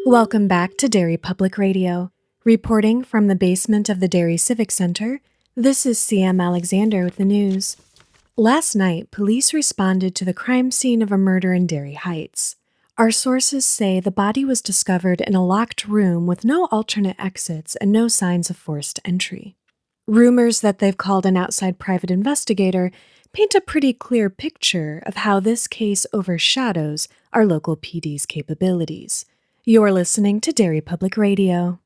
Welcome back to Derry Public Radio. Reporting from the basement of the Derry Civic Center, this is CM Alexander with the news. Last night, police responded to the crime scene of a murder in Derry Heights. Our sources say the body was discovered in a locked room with no alternate exits and no signs of forced entry. Rumors that they've called an outside private investigator paint a pretty clear picture of how this case overshadows our local PD's capabilities. You're listening to Derry Public Radio.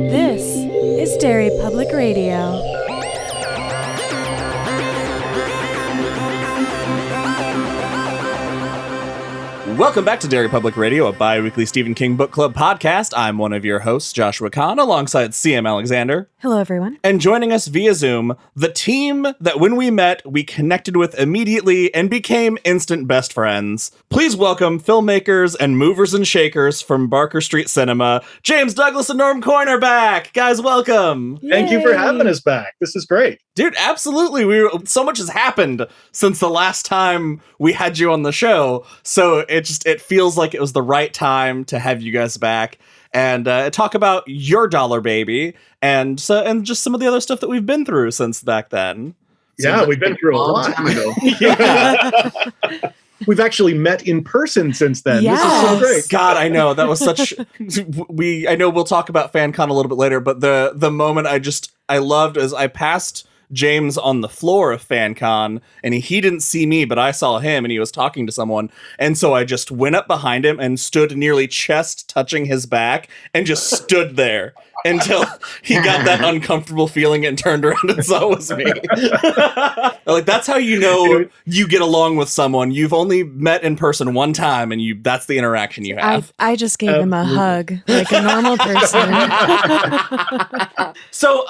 This is Derry Public Radio. Welcome back to Derry Public Radio, a bi-weekly Stephen King book club podcast. I'm one of your hosts, Joshua Kahn, alongside CM Alexander. Hello, everyone. And joining us via Zoom, the team that when we met, we connected with immediately and became instant best friends. Please welcome filmmakers and movers and shakers from Barker Street Cinema. James Douglas and Norm Coyne are back. Guys, welcome. Yay. Thank you for having us back. This is great. Dude, absolutely. So much has happened since the last time we had you on the show. So it feels like it was the right time to have you guys back and talk about your Dollar Baby and just some of the other stuff that we've been through since back then. Yeah, we've been through a long time ago. We've actually met in person since then. Yes. This is so great. God, I know. That was such... I know we'll talk about FanCon a little bit later, but the moment I loved is I passed James on the floor of FanCon, and he didn't see me, but I saw him, and he was talking to someone, and so I just went up behind him and stood nearly chest touching his back, and just stood there until he got that uncomfortable feeling and turned around and saw it was me. Like, that's how you know you get along with someone. You've only met in person one time, and that's the interaction you have. I just gave him a hug, like a normal person. So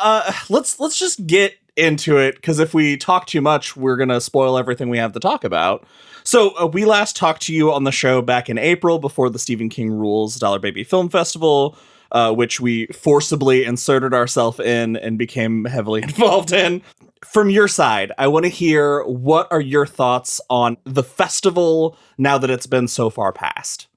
let's just get into it, because if we talk too much, we're gonna spoil everything we have to talk about. So we last talked to you on the show back in April before the Stephen King Rules Dollar Baby Film Festival, which we forcibly inserted ourselves in and became heavily involved in. From your side, I want to hear, what are your thoughts on the festival now that it's been so far past?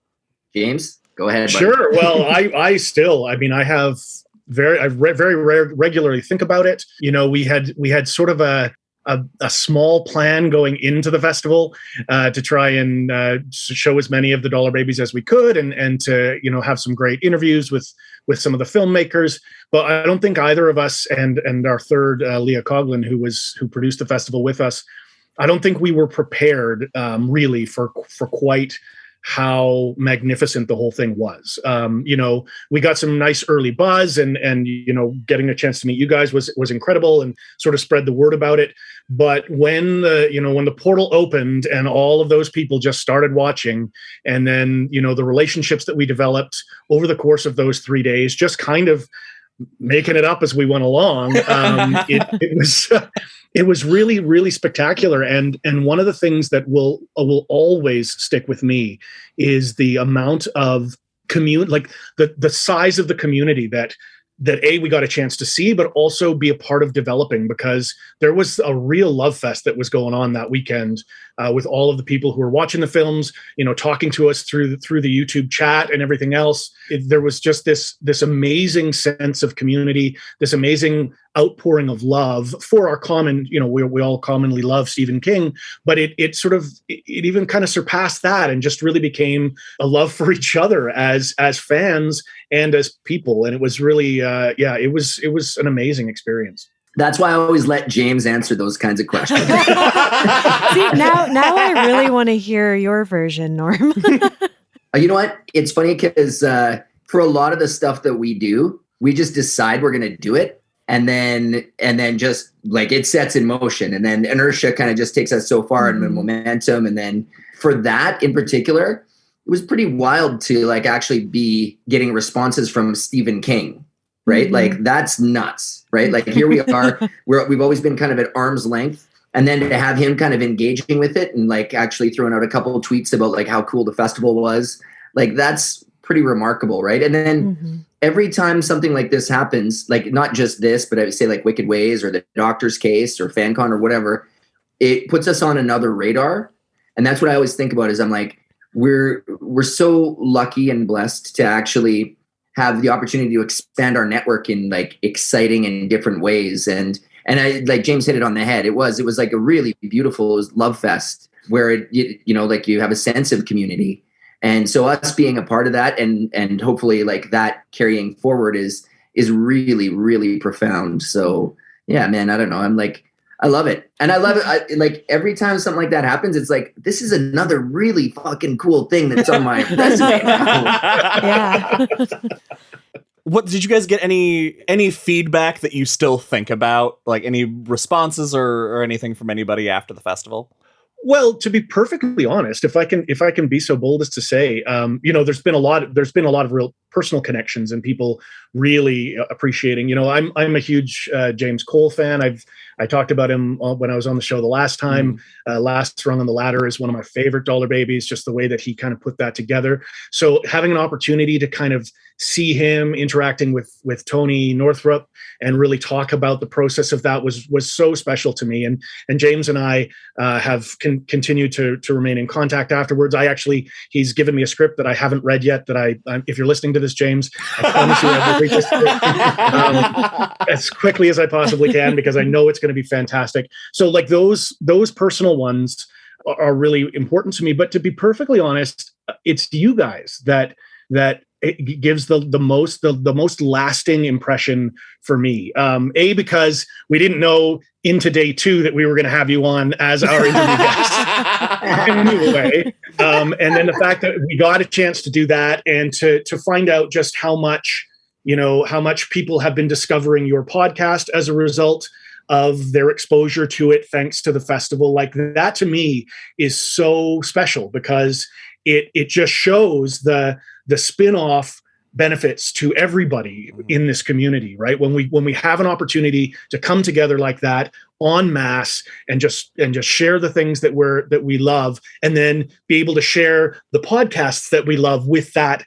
James, go ahead. Buddy. Sure. Well, I have very regularly think about it. You know, we had sort of a small plan going into the festival to try and show as many of the Dollar Babies as we could, and to, you know, have some great interviews with some of the filmmakers. But I don't think either of us and our third, Leah Coughlin, who produced the festival with us, I don't think we were prepared really for quite how magnificent the whole thing was. You know, we got some nice early buzz, and you know, getting a chance to meet you guys was incredible and sort of spread the word about it. But when the portal opened and all of those people just started watching, and then, you know, the relationships that we developed over the course of those 3 days, just kind of making it up as we went along, it was really, really spectacular. And one of the things that will always stick with me is the amount of like the size of the community that we got a chance to see, but also be a part of developing, because there was a real love fest that was going on that weekend with all of the people who were watching the films, you know, talking to us through the YouTube chat and everything else. There was just this amazing sense of community, this amazing outpouring of love for our common, you know, we all commonly love Stephen King, but it even kind of surpassed that and just really became a love for each other as fans and as people. And it was really, it was an amazing experience. That's why I always let James answer those kinds of questions. See, now I really want to hear your version, Norm. You know what? It's funny because for a lot of the stuff that we do, we just decide we're going to do it. And then just like it sets in motion, and then inertia kind of just takes us so far, and momentum. And then for that in particular, it was pretty wild to like actually be getting responses from Stephen King. Right? Like, that's nuts, right? Like, here we are, we've always been kind of at arm's length. And then to have him kind of engaging with it and like actually throwing out a couple of tweets about like how cool the festival was, like, that's pretty remarkable. Right. And then every time something like this happens, like not just this, but I would say like Wicked Ways or The Doctor's Case or FanCon or whatever, it puts us on another radar. And that's what I always think about is I'm like, we're so lucky and blessed to actually have the opportunity to expand our network in like exciting and different ways. And I, like James hit it on the head. It was like a really beautiful love fest where like you have a sense of community. And so us being a part of that and hopefully like that carrying forward is really, really profound. So yeah, man, I don't know. I'm like, I love it. And I love it. Like every time something like that happens, it's like, this is another really fucking cool thing that's on my resume now. Yeah. What did you guys get any feedback that you still think about? Like any responses or anything from anybody after the festival? Well, to be perfectly honest, if I can be so bold as to say, there's been a lot of real personal connections and people really appreciating. I'm a huge James Cole fan. I talked about him when I was on the show the last time. Last Rung on the Ladder is one of my favorite Dollar Babies, just the way that he kind of put that together. So having an opportunity to kind of see him interacting with Tony Northrup and really talk about the process of that was so special to me. And James and I have continued to remain in contact afterwards. He's given me a script that I haven't read yet. If you're listening to this, James, I promise you I will read this script as quickly as I possibly can because I know it's going to be fantastic. So like those personal ones are really important to me. But to be perfectly honest, it's you guys that it gives the most lasting impression for me. Because we didn't know into day 2 that we were going to have you on as our interview guest. Anyway, and then the fact that we got a chance to do that and to find out just how much people have been discovering your podcast as a result of their exposure to it, thanks to the festival. Like that to me is so special because it just shows the spin-off benefits to everybody in this community, right? When we have an opportunity to come together like that en masse and just share the things that we love, and then be able to share the podcasts that we love with that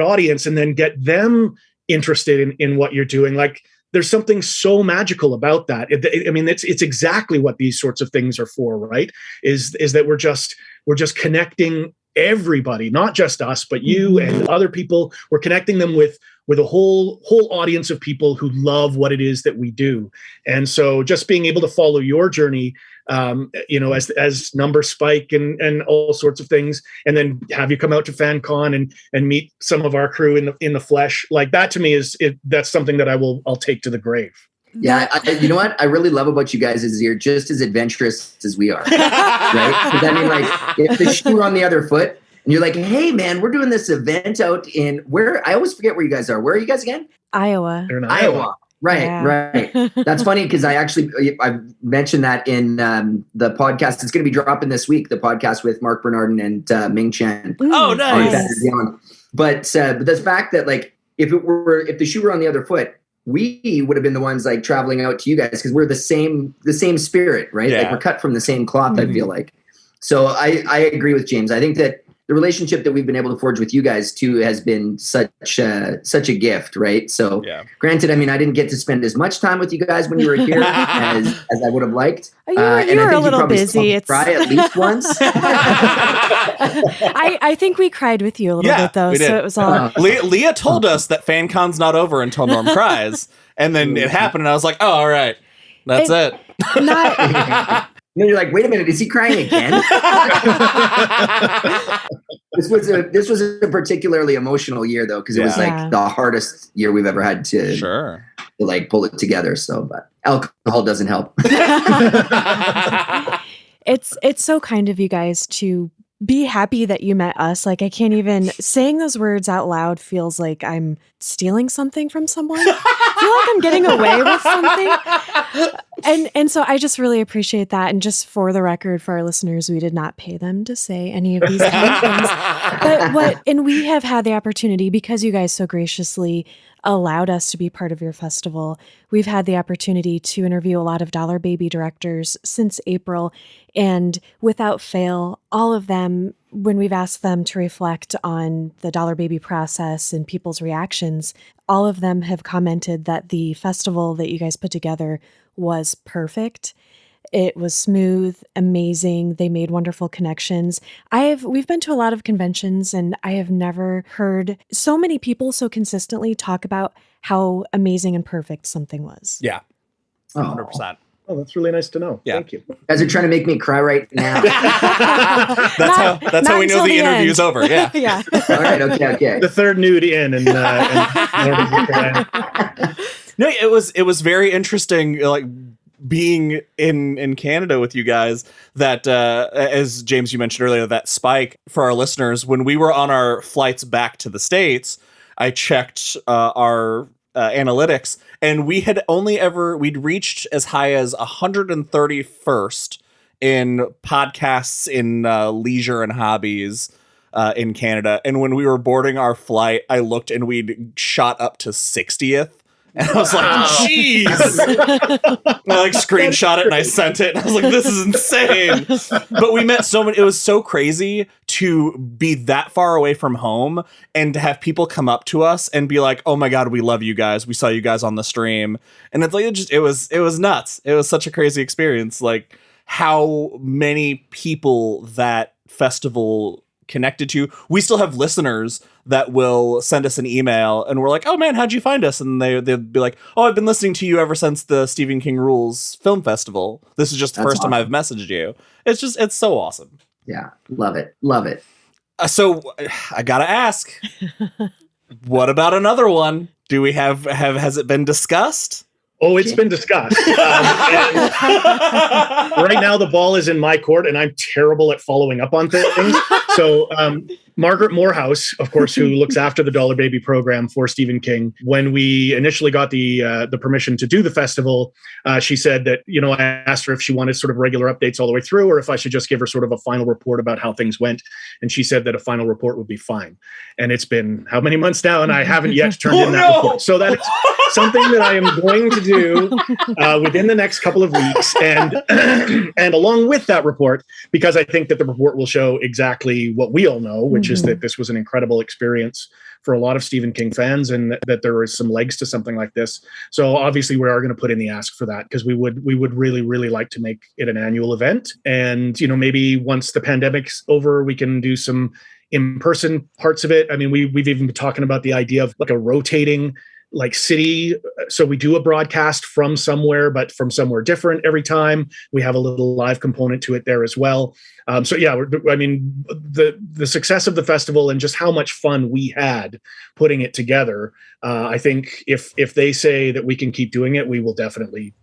audience, and then get them interested in what you're doing. Like there's something so magical about that. It's exactly what these sorts of things are for, right? Is that we're just connecting everybody, not just us, but you and other people. We're connecting them with a whole audience of people who love what it is that we do. And so just being able to follow your journey, as numbers spike and all sorts of things, and then have you come out to FanCon and meet some of our crew in the flesh, like that to me that's something that I'll take to the grave. Yeah, you know what I really love about you guys is you're just as adventurous as we are, right? Because I mean, like, if the shoe were on the other foot, and you're like, "Hey, man, we're doing this event out in where?" I always forget where you guys are. Where are you guys again? Iowa. They're in Iowa. Right, Yeah. right. That's funny because I mentioned that in the podcast. It's going to be dropping this week. The podcast with Mark Bernardin and Ming Chen. Oh, nice. But the fact that like if the shoe were on the other foot, we would have been the ones like traveling out to you guys because we're the same spirit, right? Yeah. Like we're cut from the same cloth. I feel like. So I agree with James. I think that the relationship that we've been able to forge with you guys too has been such a gift, right? So granted, I mean, I didn't get to spend as much time with you guys when you were here as I would have liked. You were a little busy. It's cry at least once. I think we cried with you a little bit though, so it was all. Leah told us that FanCon's not over until Norm cries, and then it happened, and I was like, "Oh, all right, that's it." Not. And you're like, wait a minute, is he crying again? This was a particularly emotional year though, because it was like the hardest year we've ever had to like pull it together. So, but alcohol doesn't help. It's so kind of you guys to be happy that you met us. Like I can't even saying those words out loud feels like I'm stealing something from someone. I feel like I'm getting away with something. And so I just really appreciate that. And just for the record, for our listeners, we did not pay them to say any of these kind of things. And we have had the opportunity because you guys so graciously allowed us to be part of your festival. We've had the opportunity to interview a lot of Dollar Baby directors since April, and without fail, all of them, when we've asked them to reflect on the Dollar Baby process and people's reactions, all of them have commented that the festival that you guys put together was perfect. It was smooth, amazing. They made wonderful connections. We've been to a lot of conventions, and I have never heard so many people so consistently talk about how amazing and perfect something was. Yeah, Oh. 100%. Oh, that's really nice to know. Yeah. Thank you. You guys are trying to make me cry right now. That's how we know the interview's over. Yeah. Yeah. All right. Okay. The third nude in, and No, it was very interesting, like being in Canada with you guys. That as James, you mentioned earlier, that spike for our listeners when we were on our flights back to the States. I checked our analytics, and we'd reached as high as 131st in podcasts in leisure and hobbies in Canada. And when we were boarding our flight, I looked and we'd shot up to 60th. And I was like, jeez. I like screenshot it and I sent it. And I was like, this is insane. But we met so many. It was so crazy to be that far away from home and to have people come up to us and be like, oh my God, we love you guys. We saw you guys on the stream. And it's like, it was nuts. It was such a crazy experience. Like how many people that festival connected to. We still have listeners that will send us an email and we're like, oh man, how'd you find us? And they'll be like, oh, I've been listening to you ever since the Stephen King Rules Film Festival. This is just the first time I've messaged you. It's so awesome. Yeah. Love it. So I gotta ask, what about another one? Do we has it been discussed? Oh, it's been discussed. Right now, the ball is in my court, and I'm terrible at following up on things. So, Margaret Morehouse, of course, who looks after the Dollar Baby program for Stephen King, when we initially got the permission to do the festival, she said that, I asked her if she wanted sort of regular updates all the way through, or if I should just give her sort of a final report about how things went. And she said that a final report would be fine. And it's been how many months now, and I haven't yet turned in that report. So that's something that I am going to do within the next couple of weeks, and and along with that report, because I think that the report will show exactly what we all know, which is that this was an incredible experience for a lot of Stephen King fans, and that there is some legs to something like this. So obviously we are going to put in the ask for that, because we would really, really like to make it an annual event. And, maybe once the pandemic's over, we can do some in-person parts of it. I mean, we've even been talking about the idea of like a rotating city. So we do a broadcast from somewhere, but from somewhere different every time. We have a little live component to it there as well. So yeah, the success of the festival and just how much fun we had putting it together. I think if they say that we can keep doing it, we will definitely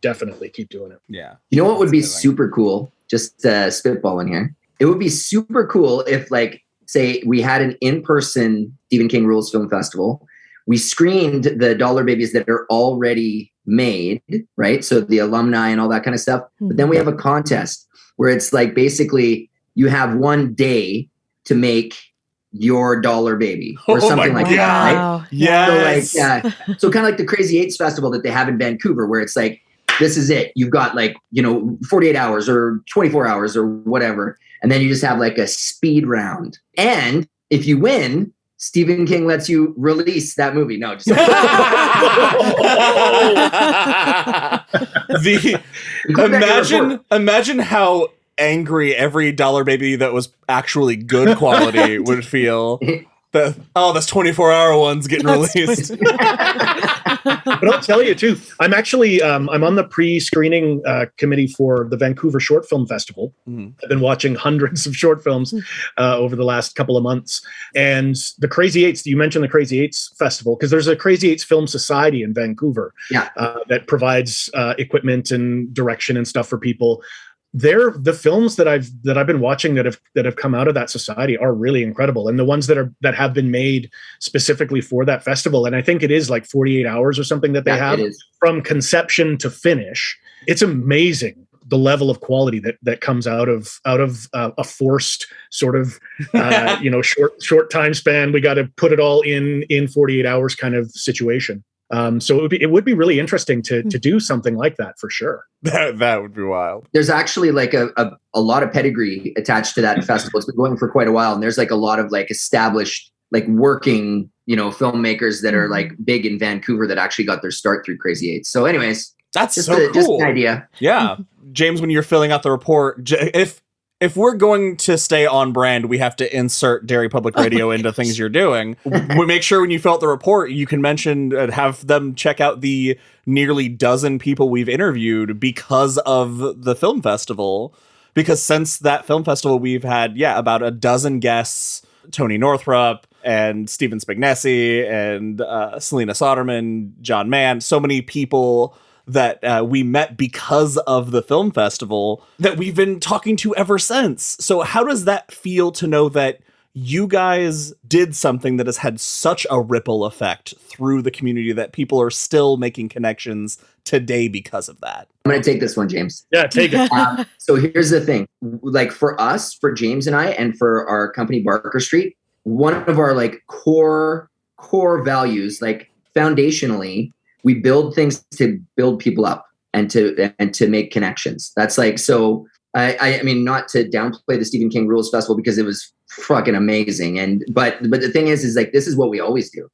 keep doing it. Yeah. You know what would be super cool? Just spitballing here. It would be super cool if, say, we had an in-person Stephen King Rules Film Festival. We screened the Dollar Babies that are already made, right? So the alumni and all that kind of stuff. But then we have a contest where it's basically you have one day to make your Dollar Baby or something like that, right? Yes. So kind of like the Crazy Eights Festival that they have in Vancouver, where it's this is it. You've got 48 hours or 24 hours or whatever. And then you just have a speed round. And if you win, Stephen King lets you release that movie. No, just imagine how angry every Dollar Baby that was actually good quality would feel. That's 24-hour ones getting released. But I'll tell you too, I'm actually I'm on the pre-screening committee for the Vancouver Short Film Festival. I've been watching hundreds of short films over the last couple of months. And the Crazy Eights, you mentioned the Crazy Eights Festival, because there's a Crazy Eights Film Society in Vancouver that provides equipment and direction and stuff for people. The films that I've been watching that have come out of that society are really incredible, and the ones that have been made specifically for that festival. And I think it is 48 hours or something that they have from conception to finish. It's amazing the level of quality that comes out of a forced sort of short time span. We got to put it all in 48 hours kind of situation. So it would be really interesting to do something like that for sure. That would be wild. There's actually a lot of pedigree attached to that festival. It's been going for quite a while, and there's a lot of established working filmmakers that are big in Vancouver that actually got their start through Crazy Eights. So anyways, That's Just so cool. just an idea. Yeah. James, when you're filling out the report, if we're going to stay on brand, we have to insert Derry Public Radio into things you're doing. We make sure when you fill out the report, you can mention and have them check out the nearly dozen people we've interviewed because of the film festival. Because since that film festival, we've had, about a dozen guests, Tony Northrup and Stephen Spignesi and Selena Soderman, John Mann, so many people that we met because of the film festival that we've been talking to ever since. So how does that feel to know that you guys did something that has had such a ripple effect through the community that people are still making connections today because of that? I'm going to take this one, James. Yeah, take it. So here's the thing. Like for us, for James and I, and for our company, Barker Street, one of our like core values, like foundationally, we build things to build people up and to make connections. That's like, so I mean, not to downplay the Stephen King Rules Festival because it was fucking amazing. But the thing is like, this is what we always do,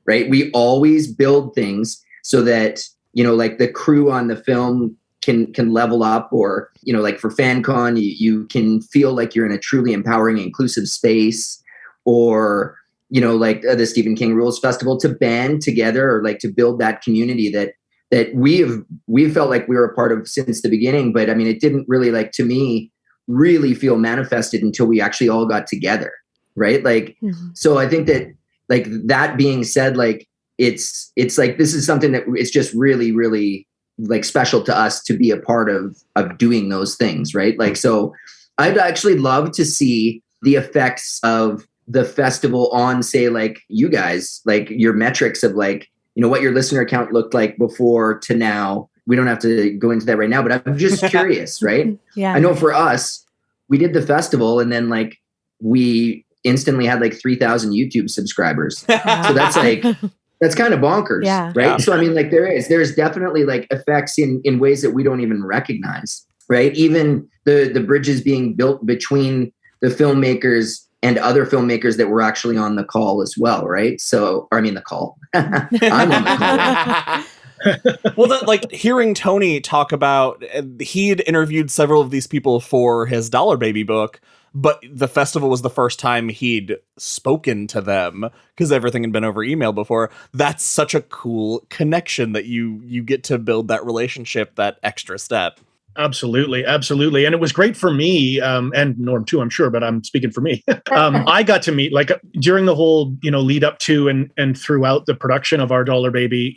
right? We always build things so that, like the crew on the film can level up, or, like for FanCon, you can feel like you're in a truly empowering, inclusive space, or, like the Stephen King Rules Festival, to band together or like to build that community that we've felt like we were a part of since the beginning. But I mean, it didn't really, like, to me, really feel manifested until we actually all got together. Right. Like, so I think that, like, that being said, like, it's like, this is something that it's just really, really like special to us to be a part of doing those things. Right. Like, so I'd actually love to see the effects of the festival on, say, like, you guys, like your metrics of, like, what your listener count looked like before to now. We don't have to go into that right now, but I'm just curious, right? Yeah. I know for us, we did the festival and then, like, we instantly had like 3,000 YouTube subscribers. Wow. So that's like, that's kind of bonkers, Yeah. right? Yeah. So I mean, like, there's definitely like effects in ways that we don't even recognize, right? Even the bridges being built between the filmmakers and other filmmakers that were actually on the call as well, right? So, or I mean, the call. I'm on the call. Right? Well, like hearing Tony talk about, he had interviewed several of these people for his Dollar Baby book, but the festival was the first time he'd spoken to them because everything had been over email before. That's such a cool connection that you get to build that relationship, that extra step. Absolutely. And it was great for me, and Norm too, I'm sure, but I'm speaking for me. I got to meet, like, during the whole, lead up to and throughout the production of Our Dollar Baby,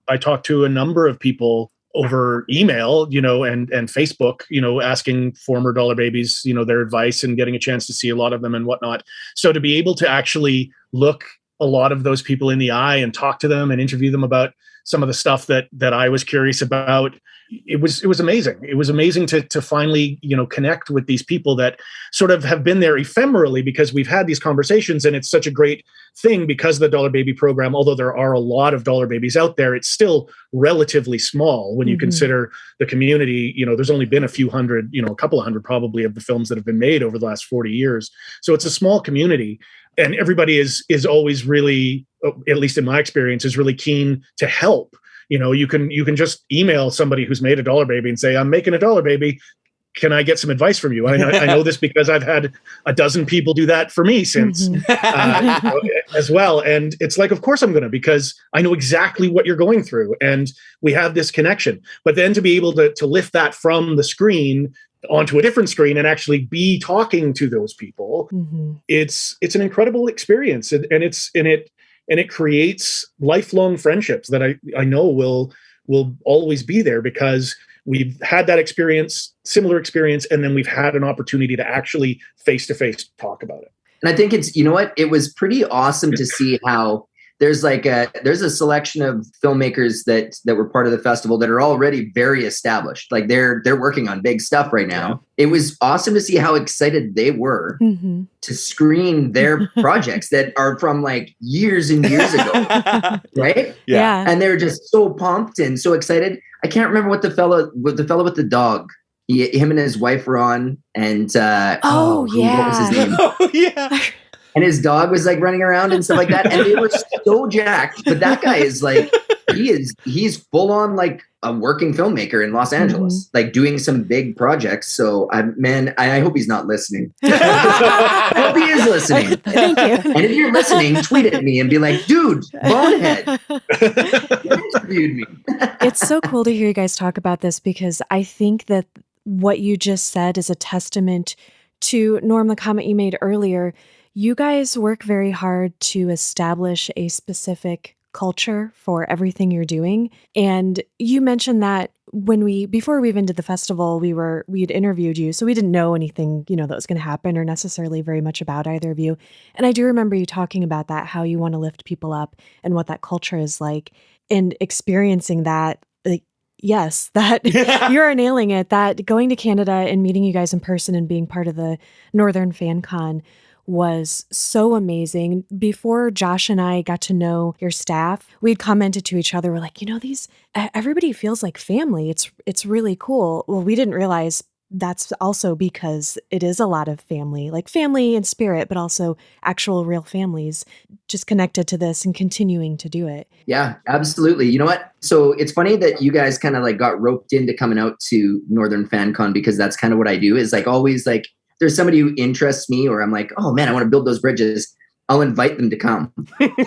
I talked to a number of people over email, and Facebook, asking former Dollar Babies, their advice and getting a chance to see a lot of them and whatnot. So to be able to actually look a lot of those people in the eye and talk to them and interview them about some of the stuff that I was curious about, it was amazing. It was amazing to finally, connect with these people that sort of have been there ephemerally, because we've had these conversations, and it's such a great thing because of the Dollar Baby program. Although there are a lot of Dollar Babies out there, it's still relatively small when you consider the community. There's only been a few hundred, a couple of hundred probably, of the films that have been made over the last 40 years. So it's a small community, and everybody is always really, at least in my experience, is really keen to help. You can just email somebody who's made a Dollar Baby and say, I'm making a Dollar Baby. Can I get some advice from you? I know this because I've had a dozen people do that for me since as well. And it's like, of course I'm going to, because I know exactly what you're going through and we have this connection. But then to be able to lift that from the screen onto a different screen and actually be talking to those people, it's an incredible experience. And it creates lifelong friendships that I know will always be there, because we've had that similar experience, and then we've had an opportunity to actually face-to-face talk about it. And I think it's, it was pretty awesome to see how there's a selection of filmmakers that were part of the festival that are already very established. Like they're working on big stuff right now. Yeah. It was awesome to see how excited they were to screen their projects that are from like years and years ago. Right? Yeah. And they're just so pumped and so excited. I can't remember what the fellow with the dog. Him and his wife were on, and what was his name? Oh yeah. And his dog was like running around and stuff like that. And they were so jacked. But that guy is like, he's full on like a working filmmaker in Los Angeles, like doing some big projects. So I hope he's not listening. I hope he is listening. Thank you. And if you're listening, tweet at me and be like, dude, Bonehead, you interviewed me. It's so cool to hear you guys talk about this, because I think that what you just said is a testament to, Norm, the comment you made earlier. You guys work very hard to establish a specific culture for everything you're doing. And you mentioned that before we even did the festival, we had interviewed you. So we didn't know anything, that was going to happen or necessarily very much about either of you. And I do remember you talking about that, how you want to lift people up and what that culture is like, and experiencing that. Like, yes, that you're nailing it. That going to Canada and meeting you guys in person and being part of the Northern Fancon was so amazing. Before Josh and I got to know your staff, we'd commented to each other, we're like, everybody feels like family. It's really cool. Well, we didn't realize that's also because it is a lot of family, like family in spirit, but also actual real families just connected to this and continuing to do it. Yeah, absolutely. You know what? So it's funny that you guys kind of like got roped into coming out to Northern Fancon, because that's kind of what I do, is like always like, there's somebody who interests me, or I'm like, oh man, I want to build those bridges. I'll invite them to come.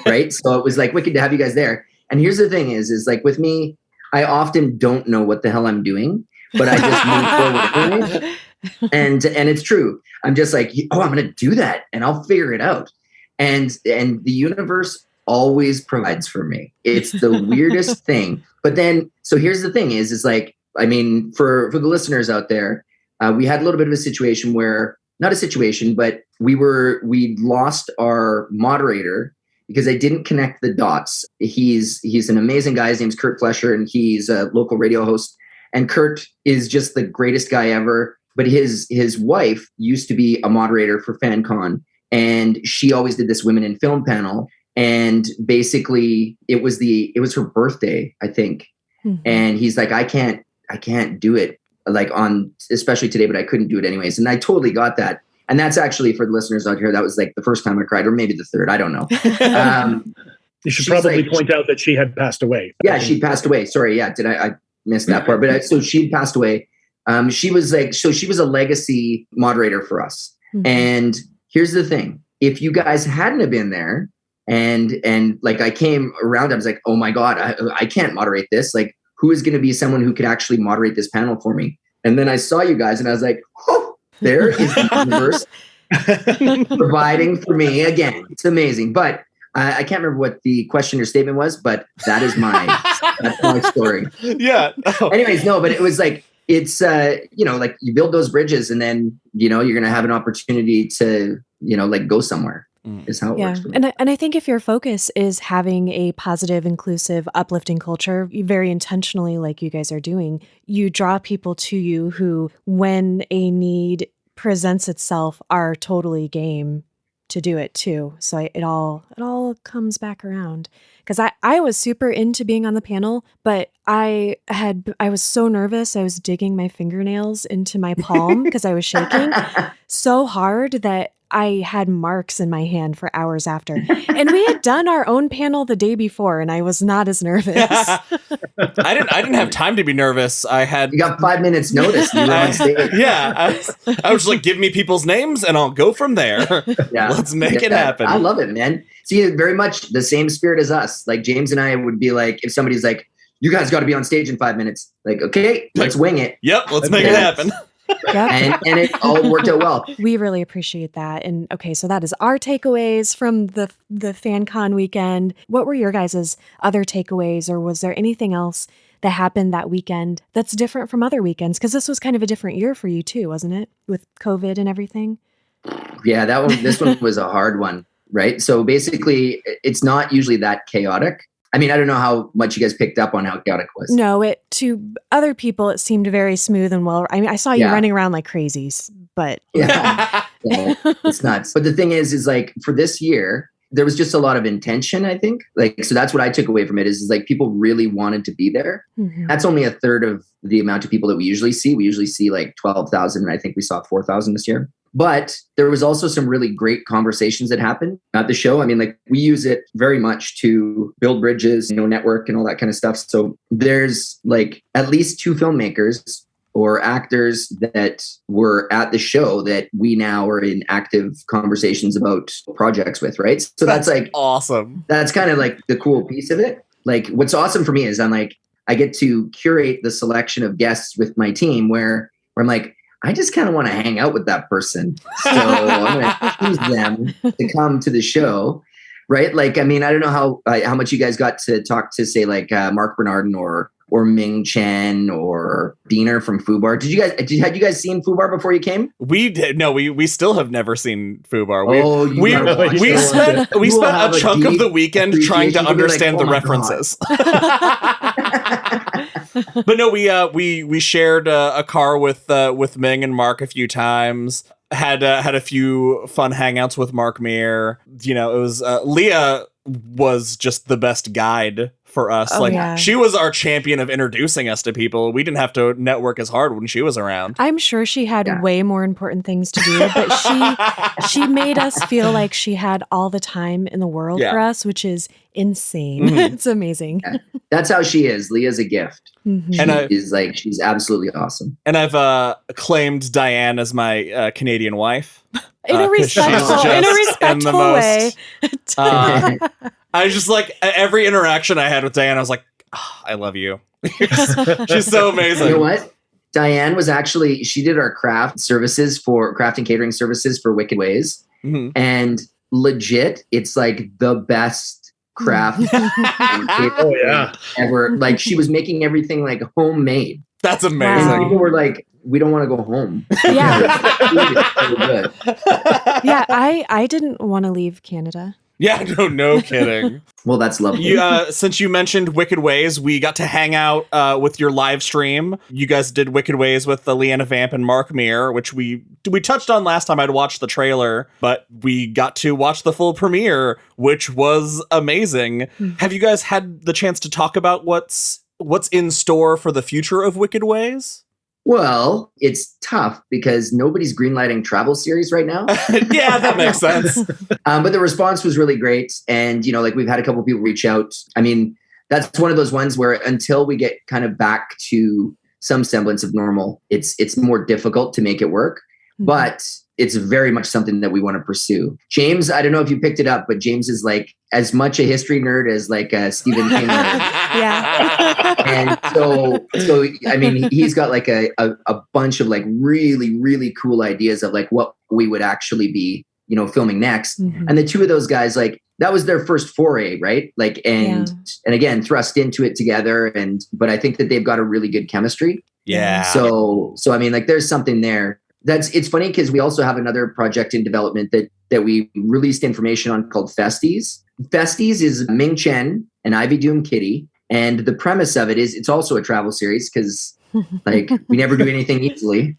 Right. So it was like wicked to have you guys there. And here's the thing is like with me, I often don't know what the hell I'm doing, but I just move forward anyway. And it's true. I'm just like, oh, I'm going to do that and I'll figure it out. And the universe always provides for me. It's the weirdest thing. But then, so here's the thing is like, I mean, for the listeners out there, we had a little bit of a situation where, not a situation, but we lost our moderator because I didn't connect the dots. He's an amazing guy. His name's Kurt Flesher, and he's a local radio host. And Kurt is just the greatest guy ever. But his wife used to be a moderator for FanCon, and she always did this women in film panel. And basically, it was her birthday, I think. Mm-hmm. And he's like, I can't do it. Like on, especially today, but I couldn't do it anyways. And I totally got that. And that's actually, for the listeners out here, that was like the first time I cried, or maybe the third, I don't know. You should probably point out that she had passed away. Yeah, she passed away. Sorry. Yeah. Did I missed that part, but so she passed away. She was a legacy moderator for us. Mm-hmm. And here's the thing. If you guys hadn't have been there and like I came around, I was like, oh my God, I can't moderate this. Like, who is going to be someone who could actually moderate this panel for me? And then I saw you guys and I was like, oh, there is the universe providing for me again. It's amazing. But I can't remember what the question or statement was, but that's my story. Yeah. Oh. Anyways, no, but it was like, it's, like you build those bridges and then, you're going to have an opportunity to, like go somewhere. Is how it works for me. And I think if your focus is having a positive, inclusive, uplifting culture, you very intentionally, like you guys are doing, you draw people to you who, when a need presents itself, are totally game to do it too. So it all comes back around. Because I was super into being on the panel, but I was so nervous. I was digging my fingernails into my palm because I was shaking so hard that I had marks in my hand for hours after. And we had done our own panel the day before, and I was not as nervous. I didn't have time to be nervous. You got 5 minutes notice. You were on stage. Yeah. I was just like, give me people's names and I'll go from there. Yeah. Let's make it happen. I love it, man. See, very much the same spirit as us. Like James and I would be like, if somebody's like, you guys got to be on stage in 5 minutes. Like, okay, let's wing it. Yep. Let's make it happen. Yep. And it all worked out well. We really appreciate that. And okay, so that is our takeaways from the FanCon weekend. What were your guys' other takeaways, or was there anything else that happened that weekend that's different from other weekends? Because this was kind of a different year for you too, wasn't it? With COVID and everything. Yeah, this one was a hard one, right? So basically, it's not usually that chaotic. I mean, I don't know how much you guys picked up on how chaotic it was. No, to other people, it seemed very smooth and well. I mean, I saw you running around like crazies, but yeah, it's nuts. But the thing is like for this year, there was just a lot of intention, I think. Like, so that's what I took away from it is like people really wanted to be there. Mm-hmm. That's only a third of the amount of people that we usually see. We usually see like 12,000. And I think we saw 4,000 this year. But there was also some really great conversations that happened at the show. I mean, like we use it very much to build bridges, network and all that kind of stuff. So there's like at least 2 filmmakers or actors that were at the show that we now are in active conversations about projects with, right? So that's like awesome. That's kind of like the cool piece of it. Like what's awesome for me is I get to curate the selection of guests with my team where I'm like, I just kind of want to hang out with that person. So I'm going to choose them to come to the show. Right. Like, I mean, I don't know how much you guys got to talk to, say, like Mark Bernardin or Ming Chen or Diener from Fubar. Had you guys seen Fubar before you came? We did. No, we still have never seen Fubar. We spent a chunk of the weekend trying to understand the references. But no, we shared a car with Ming and Mark a few times. Had a few fun hangouts with Mark Meir. It was Leah was just the best guide for us. She was our champion of introducing us to people. We didn't have to network as hard when she was around. I'm sure she had way more important things to do, but she made us feel like she had all the time in the world for us, which is insane. Mm-hmm. It's amazing. Yeah. That's how she is. Leah's a gift. Mm-hmm. She's absolutely awesome. And I've claimed Diane as my Canadian wife. In a respectful way. I was just like, every interaction I had with Diane, I was like, I love you. She's so amazing. You know what? Diane was she did our craft and catering services for Wicked Ways. Mm-hmm. And legit, it's like the best craft and catering ever. Like she was making everything like homemade. That's amazing. And people were like, we don't want to go home. I didn't want to leave Canada. Yeah, no kidding. Well, that's lovely. Since you mentioned Wicked Ways, we got to hang out with your live stream. You guys did Wicked Ways with Leanna Vamp and Mark Meir, which we touched on last time. I'd watched the trailer, but we got to watch the full premiere, which was amazing. Mm-hmm. Have you guys had the chance to talk about what's in store for the future of Wicked Ways? Well, it's tough because nobody's greenlighting travel series right now. Yeah, that makes sense. But the response was really great. And, we've had a couple of people reach out. I mean, that's one of those ones where until we get kind of back to some semblance of normal, it's more difficult to make it work. Mm-hmm. But it's very much something that we want to pursue. James, I don't know if you picked it up, but James is like as much a history nerd as like a Stephen King nerd. Yeah. And so I mean, he's got like a bunch of like really, really cool ideas of like what we would actually be, filming next. Mm-hmm. And the two of those guys, like that was their first foray, right? Like, and again, thrust into it together. But I think that they've got a really good chemistry. Yeah. So I mean, like there's something there. It's funny because we also have another project in development that we released information on called Festies. Festies is Ming Chen and Ivy Doom Kitty. And the premise of it is it's also a travel series because like we never do anything easily.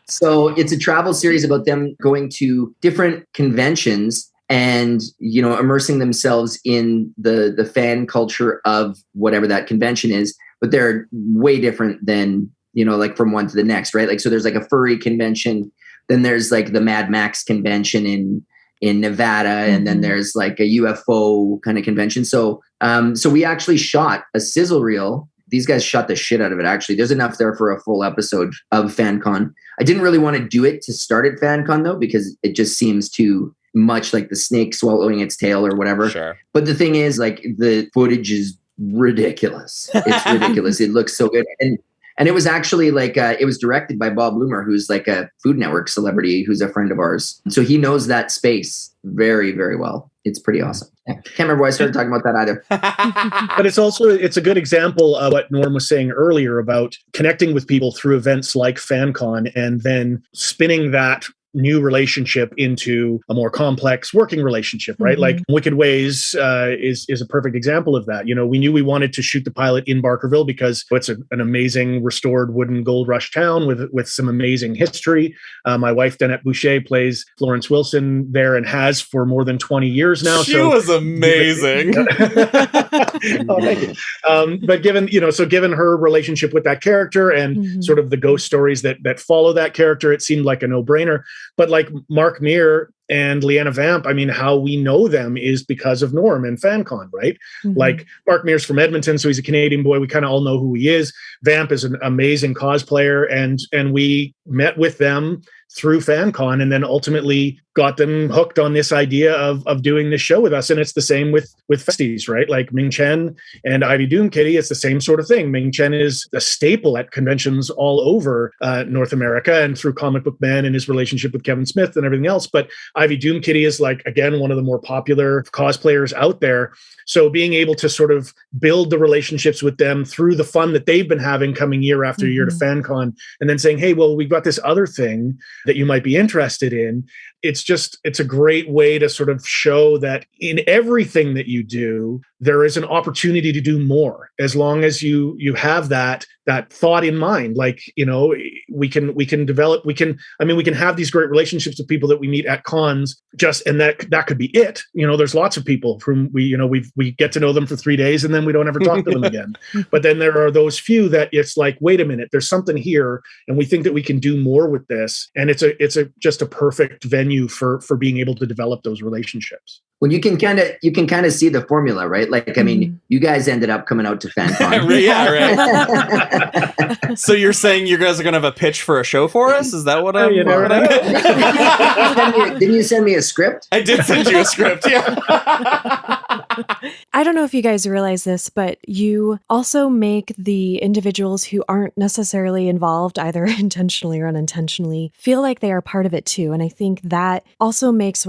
So it's a travel series about them going to different conventions and, immersing themselves in the fan culture of whatever that convention is. But they're way different than, like from one to the next, right? Like, so there's like a furry convention, then there's like the Mad Max convention in Nevada, and then there's like a UFO kind of convention. So we actually shot a sizzle reel. These guys shot the shit out of it, actually. There's enough there for a full episode of FanCon. I didn't really want to do it to start at FanCon, though, because it just seems too much like the snake swallowing its tail or whatever. Sure. But the thing is, like, the footage is ridiculous. It's ridiculous. It looks so good. And it was actually like, it was directed by Bob Loomer, who's like a Food Network celebrity, who's a friend of ours. So he knows that space very, very well. It's pretty awesome. I can't remember why I started talking about that either. But it's a good example of what Norm was saying earlier about connecting with people through events like FanCon and then spinning that new relationship into a more complex working relationship, right? Like Wicked Ways is a perfect example of that. We knew we wanted to shoot the pilot in Barkerville because it's an amazing restored wooden gold rush town with some amazing history. My wife, Danette Boucher, plays Florence Wilson there and has for more than 20 years now. She was amazing. Oh, thank you. But given her relationship with that character and sort of the ghost stories that follow that character, it seemed like a no-brainer. But like Mark Meir and Leanna Vamp, I mean, how we know them is because of Norm and FanCon, right? Like Mark Meir's from Edmonton, so he's a Canadian boy. We kind of all know who he is. Vamp is an amazing cosplayer, and we met with them through FanCon and then ultimately got them hooked on this idea of doing this show with us. And it's the same with festies, right? Like Ming Chen and Ivy Doom Kitty, it's the same sort of thing. Ming Chen is a staple at conventions all over North America and through Comic Book Man and his relationship with Kevin Smith and everything else. But Ivy Doom Kitty is like, again, one of the more popular cosplayers out there. So being able to sort of build the relationships with them through the fun that they've been having coming year after year to FanCon, and then saying, hey, well, we've got this other thing that you might be interested in. It's a great way to sort of show that in everything that you do, there is an opportunity to do more as long as you have that thought in mind. Like, we can develop, we can have these great relationships with people that we meet at cons and that could be it. There's lots of people whom we get to know them for 3 days and then we don't ever talk to them again. But then there are those few that it's like, wait a minute, there's something here and we think that we can do more with this. And it's just a perfect venue for being able to develop those relationships. Well, you can kind of see the formula, right? Like, I mean, you guys ended up coming out to FanCon. Yeah, right. So you're saying you guys are going to have a pitch for a show for us? Is that what I'm... Didn't you send me a script? I did send you a script, yeah. I don't know if you guys realize this, but you also make the individuals who aren't necessarily involved, either intentionally or unintentionally, feel like they are part of it too. And I think that also makes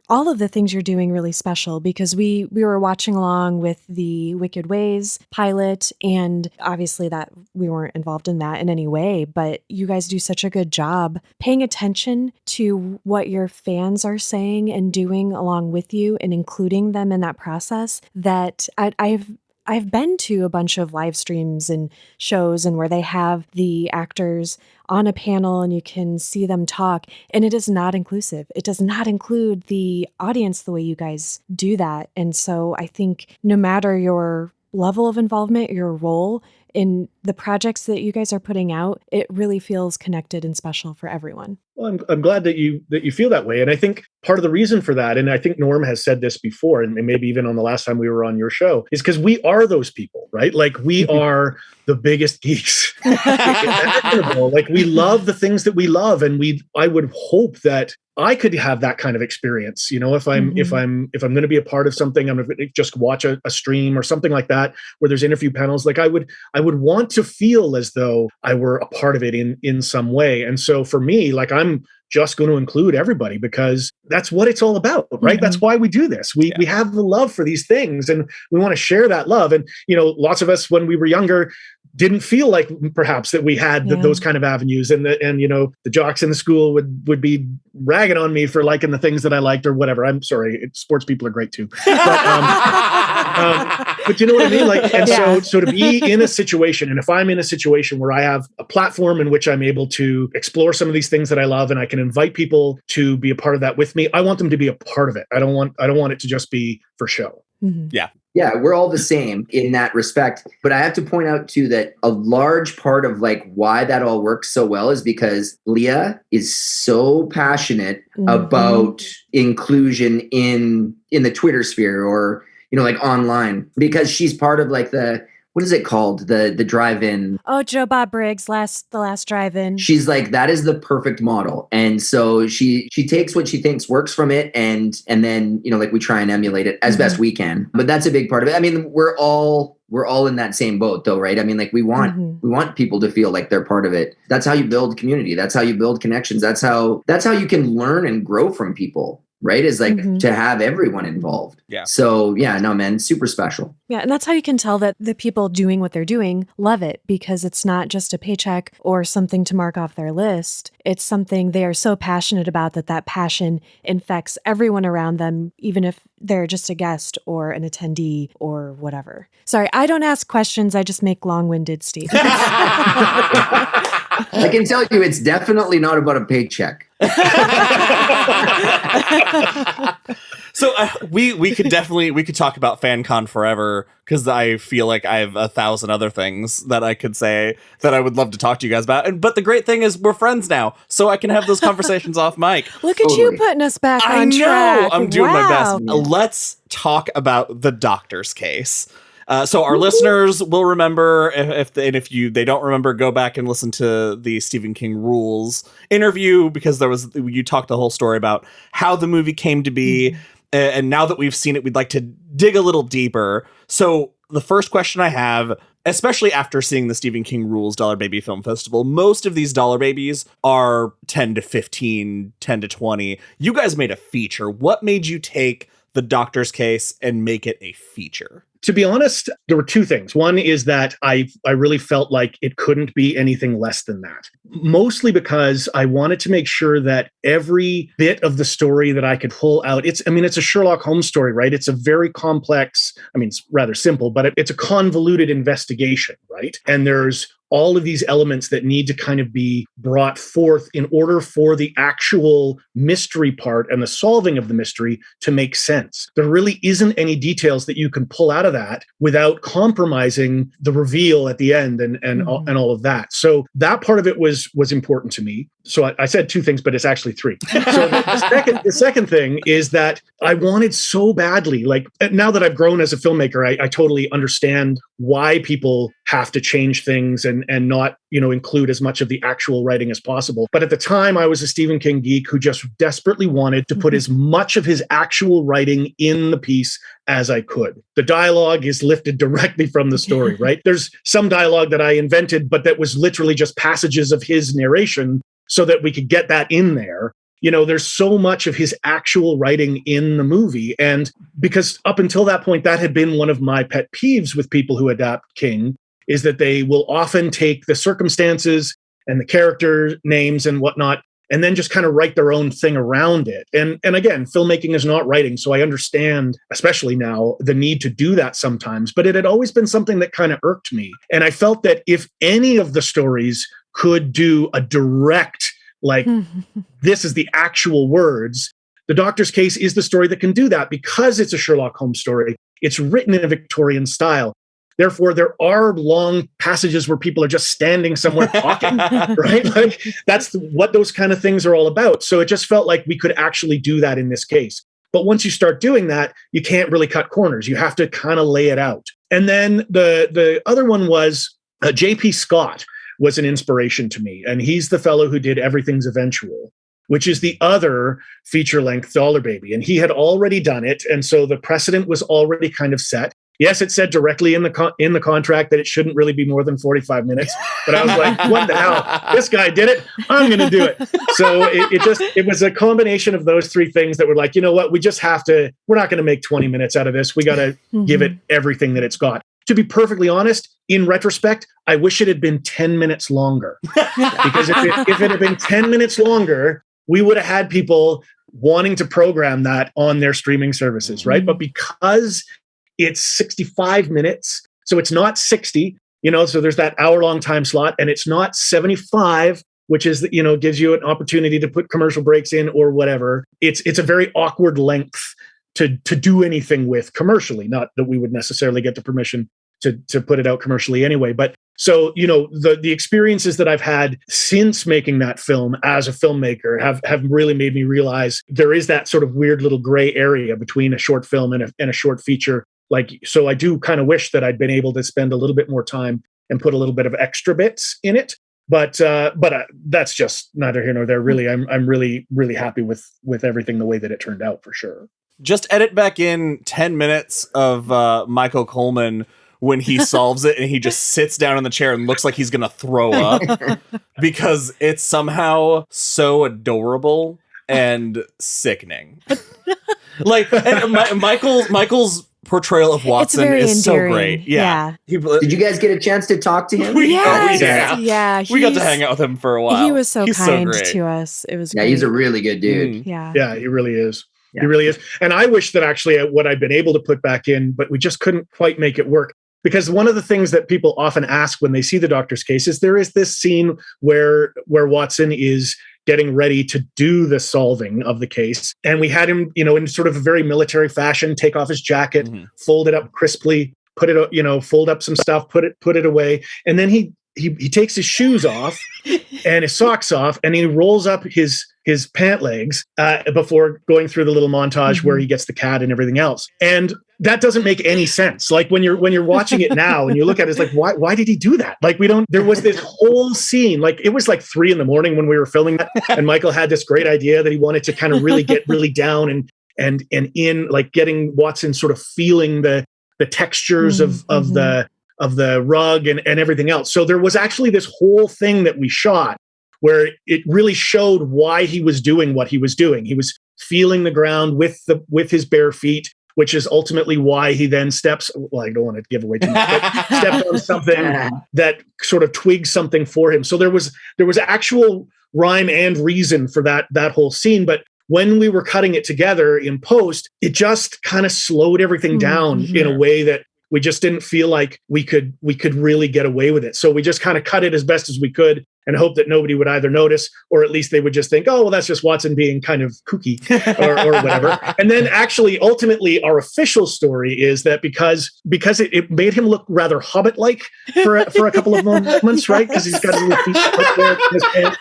all of the things you're doing really special, because we were watching along with the Wicked Ways pilot, and obviously that we weren't involved in that in any way, but you guys do such a good job paying attention to what your fans are saying and doing along with you and including them in that process, that I've been to a bunch of live streams and shows and where they have the actors on a panel and you can see them talk, and it is not inclusive. It does not include the audience the way you guys do that. And so I think no matter your level of involvement, your role in the projects that you guys are putting out, it really feels connected and special for everyone. Well, I'm glad that you feel that way. And I think part of the reason for that, and I think Norm has said this before, and maybe even on the last time we were on your show, is because we are those people, right? Like we are the biggest geeks. Like we love the things that we love. And I would hope that I could have that kind of experience, if I'm going to be a part of something, I'm going to just watch a stream or something like that, where there's interview panels. Like I would want to feel as though I were a part of it in some way. And so for me, like I'm just going to include everybody because that's what it's all about, right? Mm-hmm. That's why we do this. We have the love for these things and we want to share that love. And, lots of us when we were younger didn't feel like perhaps that we had those kind of avenues, and the jocks in the school would be ragging on me for liking the things that I liked or whatever. I'm sorry, sports people are great too, but you know what I mean. Like, and so to be in a situation, and if I'm in a situation where I have a platform in which I'm able to explore some of these things that I love, and I can invite people to be a part of that with me, I want them to be a part of it. I don't want it to just be for show. Mm-hmm. Yeah, we're all the same in that respect. But I have to point out too that a large part of like why that all works so well is because Leah is so passionate about inclusion in the Twitter sphere or like online, because she's part of like what is it called? The drive-in. Oh, Joe Bob Briggs, the last drive-in. She's like, that is the perfect model. And so she takes what she thinks works from it and then, like we try and emulate it as best we can. But that's a big part of it. I mean, we're all in that same boat though, right? I mean, like we want people to feel like they're part of it. That's how you build community. That's how you build connections. That's how you can learn and grow from people. right? Is like to have everyone involved. Yeah. So yeah, no, man, super special. Yeah, and that's how you can tell that the people doing what they're doing love it, because it's not just a paycheck or something to mark off their list. It's something they are so passionate about that passion infects everyone around them, even if they're just a guest or an attendee or whatever. Sorry, I don't ask questions. I just make long-winded statements. I can tell you it's definitely not about a paycheck. So we could talk about FanCon forever, because I feel like I have 1,000 other things that I could say that I would love to talk to you guys about. But the great thing is we're friends now, so I can have those conversations off mic. Look at you putting us back on track. I'm doing my best. Let's talk about the doctor's case. So our listeners will remember, if they don't remember, go back and listen to the Stephen King Rules interview, because you talked the whole story about how the movie came to be. And now that we've seen it, we'd like to dig a little deeper. So the first question I have, especially after seeing the Stephen King Rules Dollar Baby Film Festival, most of these Dollar Babies are 10 to 15, 10 to 20. You guys made a feature. What made you take the doctor's case and make it a feature? To be honest, there were two things. One is that I really felt like it couldn't be anything less than that. Mostly because I wanted to make sure that every bit of the story that I could pull out, it's a Sherlock Holmes story, right? It's a very complex, it's rather simple, but it's a convoluted investigation, right? And there's all of these elements that need to kind of be brought forth in order for the actual mystery part and the solving of the mystery to make sense. There really isn't any details that you can pull out of that without compromising the reveal at the end and all of that. So that part of it was important to me. So I said two things, but it's actually three. So the second thing is that I wanted so badly, like now that I've grown as a filmmaker, I totally understand why people have to change things and not, include as much of the actual writing as possible. But at the time, I was a Stephen King geek who just desperately wanted to put as much of his actual writing in the piece as I could. The dialogue is lifted directly from the story, right? There's some dialogue that I invented, but that was literally just passages of his narration so that we could get that in there. There's so much of his actual writing in the movie. And because up until that point, that had been one of my pet peeves with people who adapt King, is that they will often take the circumstances and the character names and whatnot, and then just kind of write their own thing around it. And again, filmmaking is not writing, so I understand, especially now, the need to do that sometimes. But it had always been something that kind of irked me. And I felt that if any of the stories could do a direct, like, this is the actual words, the doctor's case is the story that can do that, because it's a Sherlock Holmes story. It's written in a Victorian style. Therefore, there are long passages where people are just standing somewhere talking, right? Like, that's what those kind of things are all about. So it just felt like we could actually do that in this case. But once you start doing that, you can't really cut corners. You have to kind of lay it out. And then the other one was J.P. Scott was an inspiration to me. And he's the fellow who did Everything's Eventual, which is the other feature-length Dollar Baby. And he had already done it. And so the precedent was already kind of set. Yes, it said directly in the contract that it shouldn't really be more than 45 minutes. But I was like, what the hell? This guy did it. I'm going to do it. So it was a combination of those three things that were like, you know what? We're not going to make 20 minutes out of this. We got to give it everything that it's got. To be perfectly honest, in retrospect, I wish it had been 10 minutes longer. Because if it had been 10 minutes longer, we would have had people wanting to program that on their streaming services, right? But because it's 65 minutes, so it's not 60, so there's that hour-long time slot, and it's not 75, which is, gives you an opportunity to put commercial breaks in or whatever. It's a very awkward length to do anything with commercially. Not that we would necessarily get the permission to put it out commercially anyway. But so, the experiences that I've had since making that film as a filmmaker have really made me realize there is that sort of weird little gray area between a short film and a short feature. So I do kind of wish that I'd been able to spend a little bit more time and put a little bit of extra bits in it. But that's just neither here nor there. Really, I'm really, really happy with everything the way that it turned out, for sure. Just edit back in 10 minutes of Michael Coleman when he solves it and he just sits down in the chair and looks like he's going to throw up because it's somehow so adorable. and sickening. Like and Michael's portrayal of Watson is so great. Yeah. Did you guys get a chance to talk to him? Yeah. We got to hang out with him for a while. He was so kind to us. It was great. He's a really good dude. Yeah, he really is. Yeah. He really is. And I wish that actually what I've been able to put back in, but we just couldn't quite make it work. Because one of the things that people often ask when they see the doctor's case is there is this scene where Watson is getting ready to do the solving of the case. And we had him, in sort of a very military fashion, take off his jacket, fold it up crisply, put it, fold up some stuff, put it away. And then he takes his shoes off and his socks off, and he rolls up his pant legs before going through the little montage where he gets the cat and everything else. And that doesn't make any sense. Like when you're watching it now and you look at it, it's like, why did he do that? Like there was this whole scene, like it was like 3 a.m. when we were filming that. And Michael had this great idea that he wanted to kind of really get really down and in like getting Watson sort of feeling the textures of the rug and everything else. So there was actually this whole thing that we shot where it really showed why he was doing what he was doing. He was feeling the ground with his bare feet, which is ultimately why he then steps, well, I don't want to give away too much, but stepped on something that sort of twigged something for him. So there was actual rhyme and reason for that whole scene. But when we were cutting it together in post, it just kind of slowed everything down in a way that we just didn't feel like we could really get away with it. So we just kind of cut it as best as we could and hope that nobody would either notice, or at least they would just think, oh, well, that's just Watson being kind of kooky or whatever. And then actually, ultimately, our official story is that because it made him look rather Hobbit-like for a couple of moments, right? Because he's got a little feet up there in his pants.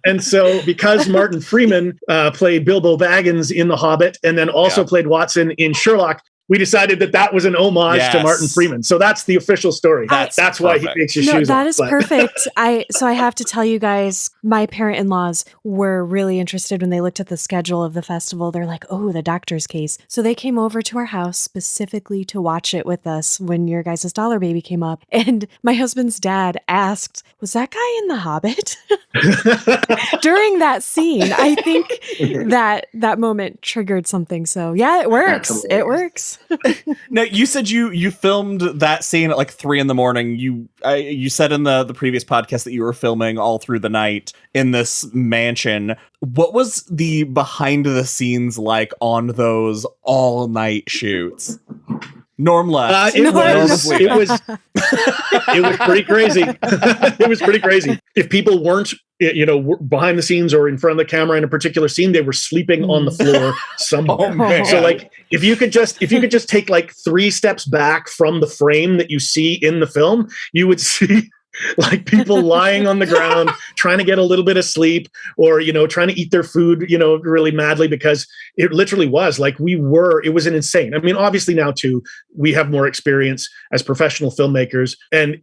And so because Martin Freeman played Bilbo Baggins in The Hobbit and then also played Watson in Sherlock, we decided that was an homage to Martin Freeman. So that's the official story. That's why he takes his shoes off. That is perfect. So I have to tell you guys, my parent-in-laws were really interested when they looked at the schedule of the festival. They're like, oh, the doctor's case. So they came over to our house specifically to watch it with us when your guys' Dollar Baby came up. And my husband's dad asked, was that guy in The Hobbit? During that scene, I think that moment triggered something. So yeah, it works. It works. Now, you said you filmed that scene at like 3 a.m. You said in the previous podcast that you were filming all through the night in this mansion. What was the behind the scenes like on those all night shoots? Norm left. It was pretty crazy. It was pretty crazy. If people weren't, behind the scenes or in front of the camera in a particular scene, they were sleeping on the floor somewhere. So like, if you could just take like 3 steps back from the frame that you see in the film, you would see like people lying on the ground trying to get a little bit of sleep, or trying to eat their food really madly, because it literally was like it was an insane. I mean, obviously now too we have more experience as professional filmmakers, and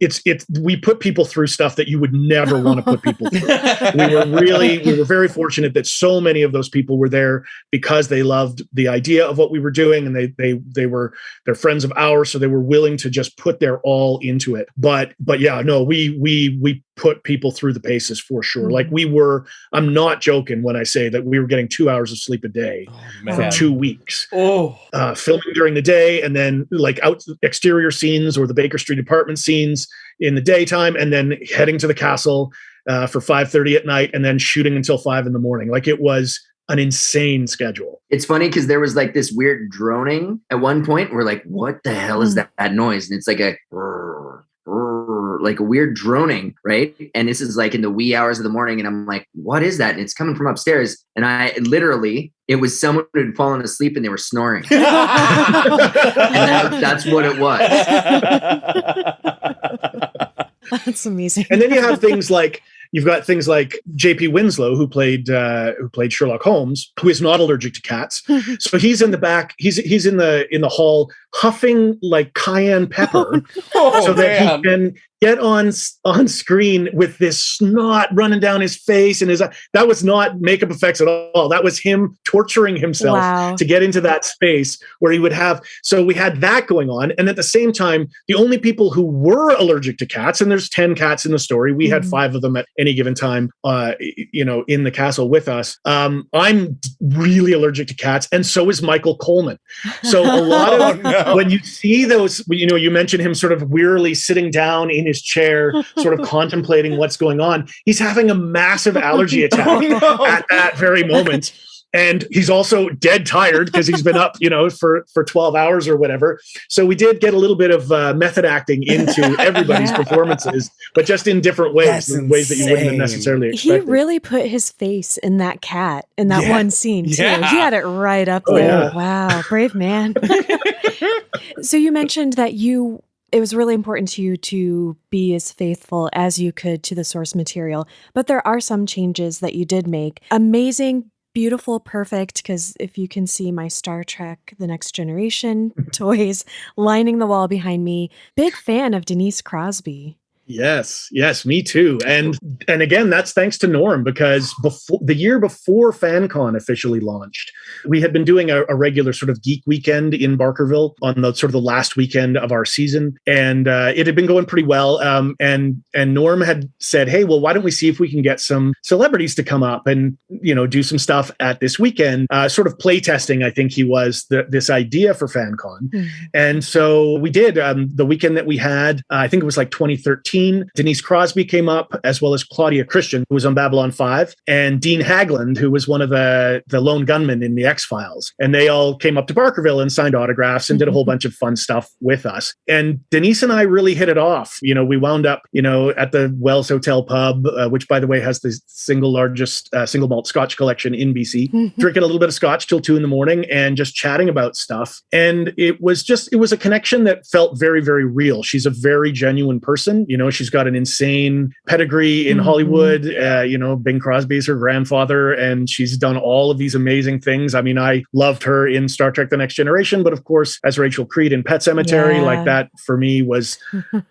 we put people through stuff that you would never want to put people through. we were very fortunate that so many of those people were there because they loved the idea of what we were doing, and they're friends of ours, so they were willing to just put their all into it. But yeah, no, we put people through the paces for sure. Like I'm not joking when I say that we were getting 2 hours of sleep a day for 2 weeks. Filming during the day, and then like out exterior scenes or the Baker Street apartment scenes in the daytime, and then heading to the castle for 5:30 at night, and then shooting until 5 a.m. Like it was an insane schedule. It's funny because there was like this weird droning at one point. We're like, what the hell is that noise? And it's like like a weird droning, right? And this is like in the wee hours of the morning, and I'm like, what is that? And it's coming from upstairs. And it was someone who had fallen asleep and they were snoring. And that's what it was. That's amazing. And then you've got things like J.P. Winslow, who played Sherlock Holmes, who is not allergic to cats. So he's in the back. He's in the hall huffing like cayenne pepper Oh, so that man. he can get on screen with this snot running down his face and his eye. That was not makeup effects at all. That was him torturing himself Wow. to get into that space where he would have. So we had that going on, and at the same time, the only people who were allergic to cats, and there's 10 cats in the story. We had 5 of them at any given time, in the castle with us. I'm really allergic to cats, and so is Michael Coleman. So a lot of when you see those, you mentioned him sort of wearily sitting down in his chair, sort of contemplating what's going on. He's having a massive allergy attack at that very moment. And he's also dead tired because he's been up, for 12 hours or whatever. So we did get a little bit of method acting into everybody's performances, but just in different ways, ways that you wouldn't have necessarily expected. He really put his face in that cat in that one scene, too. Yeah. He had it right up there. Yeah. Wow, brave man. So you mentioned that it was really important to you to be as faithful as you could to the source material, but there are some changes that you did make. Amazing, beautiful, perfect, because if you can see my Star Trek The Next Generation toys lining the wall behind me, big fan of Denise Crosby. Yes, me too. And again, that's thanks to Norm, because the year before FanCon officially launched, we had been doing a regular sort of geek weekend in Barkerville on the sort of the last weekend of our season, and it had been going pretty well. And Norm had said, "Hey, well, why don't we see if we can get some celebrities to come up and do some stuff at this weekend?" Sort of play testing, I think he was this idea for FanCon, and so we did. The weekend that we had, I think it was like 2013. Denise Crosby came up, as well as Claudia Christian, who was on Babylon 5, and Dean Hagland, who was one of the lone gunmen in the X-Files. And they all came up to Barkerville and signed autographs and did a whole bunch of fun stuff with us. And Denise and I really hit it off. We wound up, at the Wells Hotel pub, which, by the way, has the single largest single malt Scotch collection in BC, drinking a little bit of Scotch till 2 a.m. and just chatting about stuff. And it was a connection that felt very, very real. She's a very genuine person. She's got an insane pedigree in Hollywood. Bing Crosby is her grandfather, and she's done all of these amazing things. I mean, I loved her in Star Trek The Next Generation, but of course, as Rachel Creed in Pet Sematary, like that for me was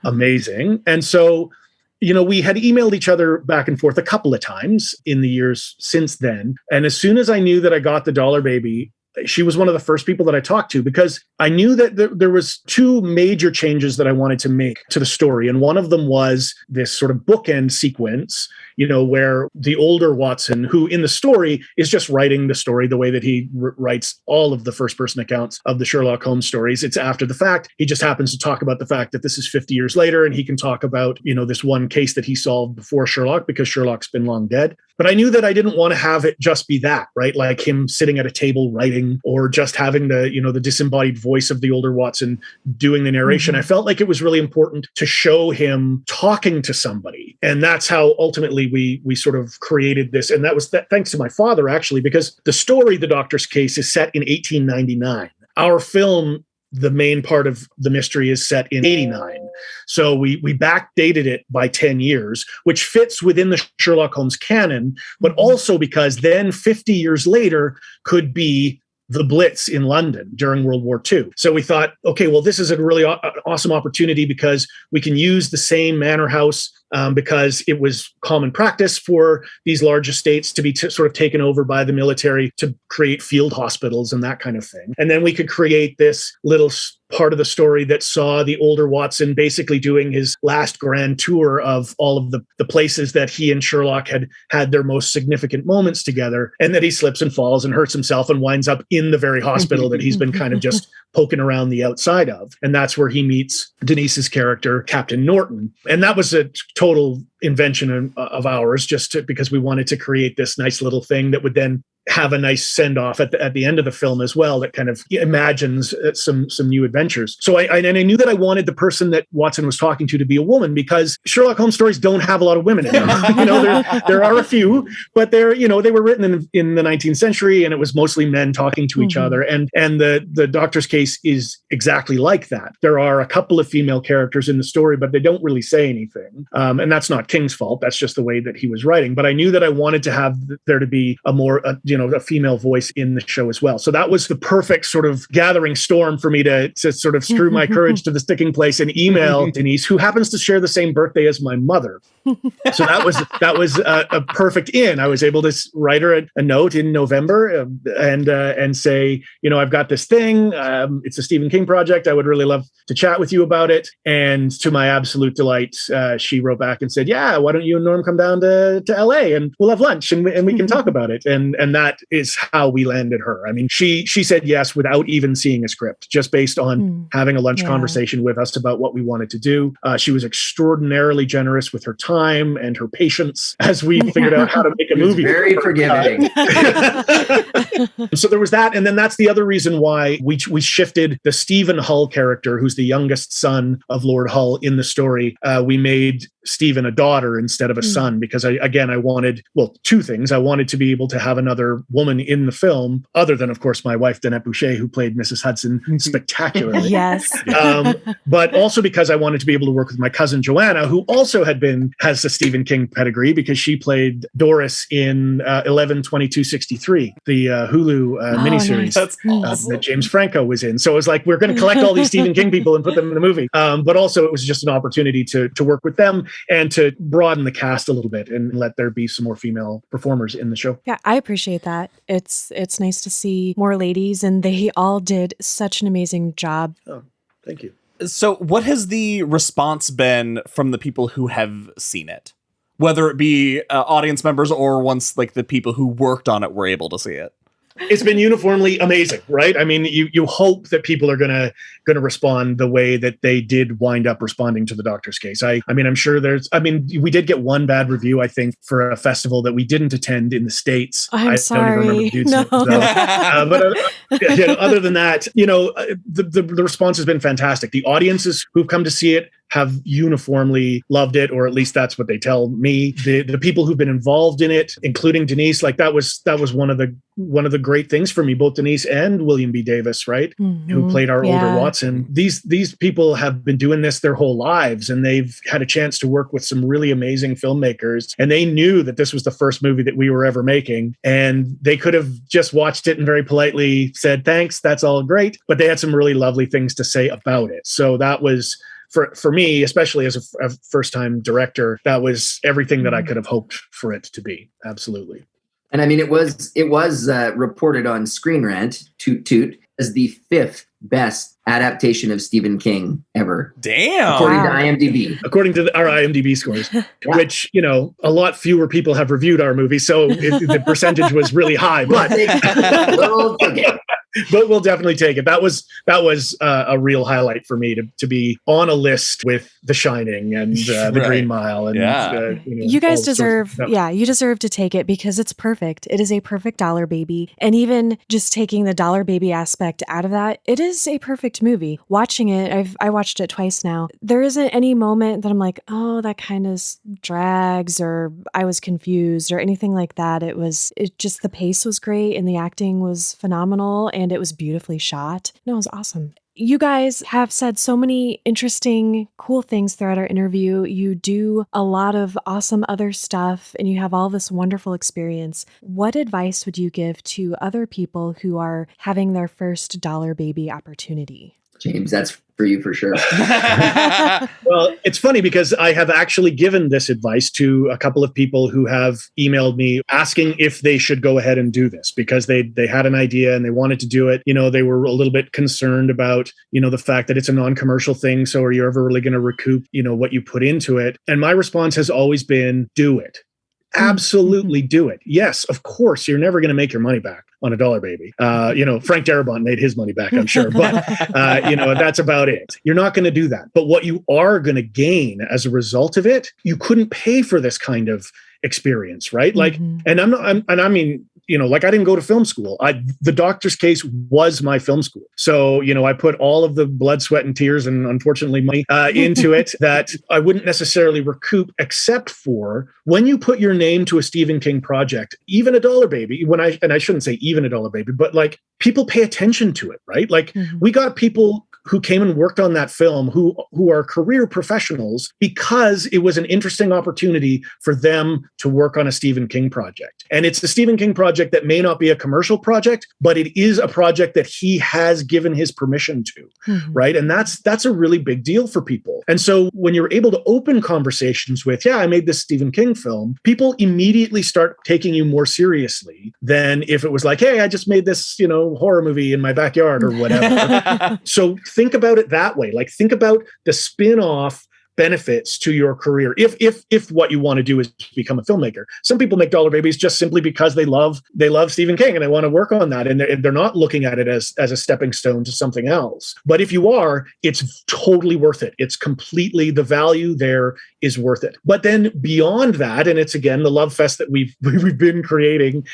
amazing. And so, we had emailed each other back and forth a couple of times in the years since then. And as soon as I knew that I got the Dollar Baby, she was one of the first people that I talked to, because I knew that there was 2 major changes that I wanted to make to the story. And one of them was this sort of bookend sequence, where the older Watson, who in the story is just writing the story the way that he writes all of the first-person accounts of the Sherlock Holmes stories. It's after the fact. He just happens to talk about the fact that this is 50 years later, and he can talk about, this one case that he solved before Sherlock, because Sherlock's been long dead. But I knew that I didn't want to have it just be that, right? Like him sitting at a table writing, or just having the disembodied voice of the older Watson doing the narration. I felt like it was really important to show him talking to somebody. And that's how ultimately we sort of created this. And that was thanks to my father, actually, because the story, The Doctor's Case, is set in 1899. Our film, the main part of the mystery, is set in 89. So we backdated it by 10 years, which fits within the Sherlock Holmes canon, but also because then 50 years later could be the Blitz in London during World War II. So we thought, okay, well, this is a really awesome opportunity, because we can use the same manor house, because it was common practice for these large estates to be sort of taken over by the military to create field hospitals and that kind of thing. And then we could create this little part of the story that saw the older Watson basically doing his last grand tour of all of the places that he and Sherlock had their most significant moments together, and that he slips and falls and hurts himself and winds up in the very hospital that he's been kind of just poking around the outside of. And that's where he meets Denise's character, Captain Norton. And that was a total invention of ours, because we wanted to create this nice little thing that would then have a nice send-off at the end of the film as well, that kind of imagines some new adventures. So I knew that I wanted the person that Watson was talking to be a woman, because Sherlock Holmes stories don't have a lot of women in them. There are a few, but they were written in the 19th century, and it was mostly men talking to each other. And the Doctor's Case is exactly like that. There are a couple of female characters in the story, but they don't really say anything. And that's not King's fault. That's just the way that he was writing. But I knew that I wanted to have there to be a more, a female voice in the show as well. So that was the perfect sort of gathering storm for me to sort of strew my courage to the sticking place and email Denise, who happens to share the same birthday as my mother. So that was a perfect in. I was able to write her a note in November and say, I've got this thing. It's a Stephen King project. I would really love to chat with you about it. And to my absolute delight, she wrote back and said, yeah, why don't you and Norm come down to LA and we'll have lunch and we can talk about it. And that is how we landed her. I mean, she said yes without even seeing a script, just based on having a lunch conversation with us about what we wanted to do. She was extraordinarily generous with her time and her patience as we figured out how to make a movie. Very forgiving. So there was that. And then that's the other reason why we shifted the Stephen Hull character, who's the youngest son of Lord Hull in the story. We made Stephen a daughter instead of a son, because I wanted, two things. I wanted to be able to have another woman in the film, other than, of course, my wife, Danette Boucher, who played Mrs. Hudson spectacularly. Yes. But also because I wanted to be able to work with my cousin Joanna, who also has a Stephen King pedigree, because she played Doris in 11/22/63, the Hulu miniseries Nice. that James Franco was in. So it was like, we're going to collect all these Stephen King people and put them in the movie. But also it was just an opportunity to work with them and to broaden the cast a little bit and let there be some more female performers in the show. Yeah, I appreciate that. It's nice to see more ladies, and they all did such an amazing job. Oh, thank you. So what has the response been from the people who have seen it? Whether it be audience members or once like the people who worked on it were able to see it? It's been uniformly amazing, right? I mean, you hope that people are gonna respond the way that they did wind up responding to the Doctor's Case. I mean, I'm sure we did get one bad review, I think, for a festival that we didn't attend in the States. I'm sorry. But other than that, the response has been fantastic. The audiences who've come to see it have uniformly loved it, or at least that's what they tell me. The people who've been involved in it, including Denise, like that was one of the great things for me, both Denise and William B. Davis, right? Who played our older Watson. These people have been doing this their whole lives, and they've had a chance to work with some really amazing filmmakers, and they knew that this was the first movie that we were ever making, and they could have just watched it and very politely said, thanks, that's all great, but they had some really lovely things to say about it. So that was, for me, especially as a first-time director, that was everything that I could have hoped for it to be. Absolutely. And I mean, it was reported on Screen Rant, toot toot, as the 5th best adaptation of Stephen King ever. Damn. According to IMDb. According to our IMDb scores, which, a lot fewer people have reviewed our movie, so the percentage was really high. But We'll forget. But we'll definitely take it. That was a real highlight for me to be on a list with The Shining and The Green Mile. And you guys deserve, you deserve to take it, because it's perfect. It is a perfect dollar baby. And even just taking the dollar baby aspect out of that, it is a perfect movie. Watching it, I watched it twice now. There isn't any moment that I'm like, oh, that kind of drags, or I was confused, or anything like that. It just, the pace was great and the acting was phenomenal, and it was beautifully shot. No, it was awesome. You guys have said so many interesting, cool things throughout our interview. You do a lot of awesome other stuff, and you have all this wonderful experience. What advice would you give to other people who are having their first dollar baby opportunity? James, that's for you for sure. Well, it's funny because I have actually given this advice to a couple of people who have emailed me asking if they should go ahead and do this, because they had an idea and they wanted to do it. They were a little bit concerned about, the fact that it's a non-commercial thing. So are you ever really going to recoup, what you put into it? And my response has always been, do it. Absolutely do it. Yes, of course, you're never going to make your money back on a dollar baby. Frank Darabont made his money back, I'm sure. But, that's about it. You're not going to do that. But what you are going to gain as a result of it, you couldn't pay for this kind of experience, right? Like, and I mean, I didn't go to film school. The Doctor's Case was my film school. So, I put all of the blood, sweat, and tears, and unfortunately money into it that I wouldn't necessarily recoup, except for when you put your name to a Stephen King project, even a dollar baby, and I shouldn't say even a dollar baby, but like people pay attention to it, right? Like we got people who came and worked on that film who are career professionals because it was an interesting opportunity for them to work on a Stephen King project. And it's a Stephen King project that may not be a commercial project, but it is a project that he has given his permission to, right? And that's a really big deal for people. And so when you're able to open conversations with, I made this Stephen King film, people immediately start taking you more seriously than if it was like, hey, I just made this, horror movie in my backyard or whatever. So think about it that way. Like, think about the spin-off benefits to your career if what you want to do is become a filmmaker. Some people make dollar babies just simply because they love Stephen King and they want to work on that, and they're not looking at it as a stepping stone to something else. But if you are, it's totally worth it. It's completely, the value there is worth it. But then beyond that, and it's again the love fest that we've been creating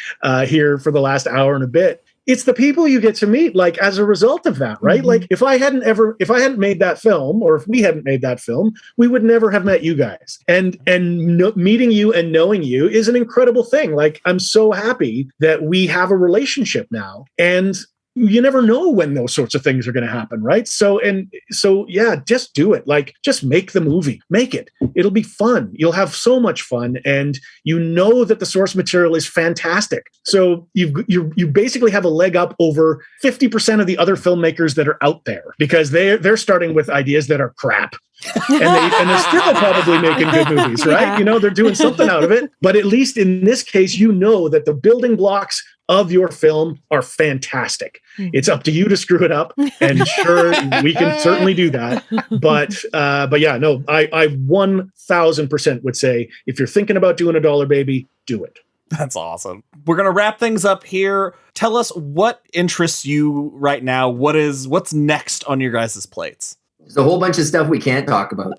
here for the last hour and a bit, it's the people you get to meet, like, as a result of that, right? Like, if I hadn't made that film, or if we hadn't made that film, we would never have met you guys. And meeting you and knowing you is an incredible thing. Like, I'm so happy that we have a relationship now. And you never know when those sorts of things are going to happen, right? So just do it. Like, just make the movie. Make it. It'll be fun. You'll have so much fun, and you know that the source material is fantastic. So you basically have a leg up over 50% of the other filmmakers that are out there, because they're starting with ideas that are crap. and they're still probably making good movies, right? They're doing something out of it. But at least in this case, that the building blocks of your film are fantastic. It's up to you to screw it up, and sure, we can certainly do that. But yeah, no, I 1000% would say, if you're thinking about doing a dollar baby, do it. That's awesome. We're going to wrap things up here. Tell us what interests you right now. What's next on your guys' plates? There's a whole bunch of stuff we can't talk about.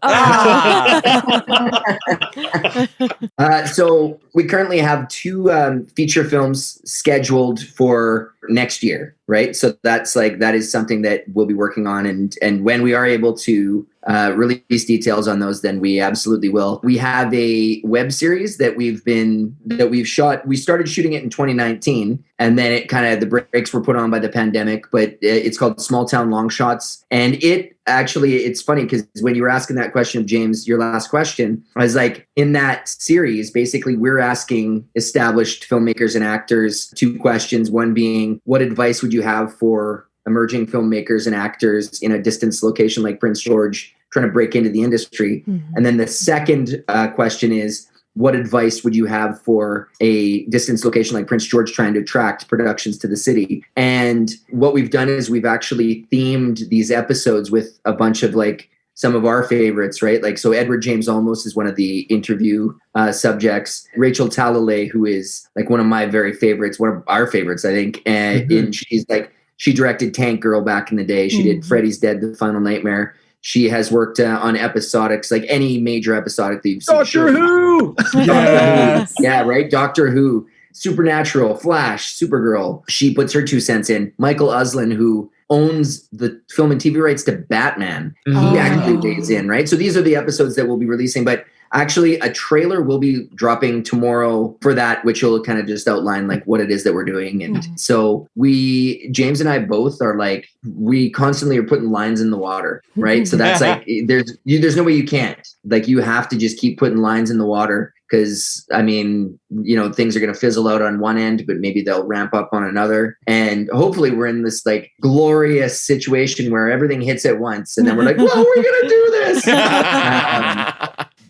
So we currently have 2 feature films scheduled for next year, right? So that is something that we'll be working on, and when we are able to release details on those, then we absolutely will. We have a web series that we've shot. We started shooting it in 2019, and then it kind of, the brakes were put on by the pandemic, but it's called Small Town Long Shots. And it's funny, because when you were asking that question of James, your last question, I was like, in that series, basically we're asking established filmmakers and actors 2 questions. One being, what advice would you have for emerging filmmakers and actors in a distance location like Prince George trying to break into the industry? And then the second question is, what advice would you have for a distance location like Prince George trying to attract productions to the city? And what we've done is we've actually themed these episodes with a bunch of some of our favorites, right? Like, so Edward James Olmos is one of the interview subjects. Rachel Talalay, who is one of my very favorites, one of our favorites, I think. And she directed Tank Girl back in the day. She did Freddy's Dead, The Final Nightmare. She has worked on episodics, like any major episodic that you've seen. Doctor Who! Yes. Yeah, right? Doctor Who, Supernatural, Flash, Supergirl. She puts her 2 cents in. Michael Uslin, who owns the film and TV rights to Batman, he actually weighs in, right? So these are the episodes that we'll be releasing, but actually a trailer will be dropping tomorrow for that, which will kind of just outline what it is that we're doing. And so James and I both are we constantly are putting lines in the water, right? So that's there's no way you can't, you have to just keep putting lines in the water, because things are going to fizzle out on one end, but maybe they'll ramp up on another. And hopefully we're in this glorious situation where everything hits at once, and then we're like, well, we're going to do this.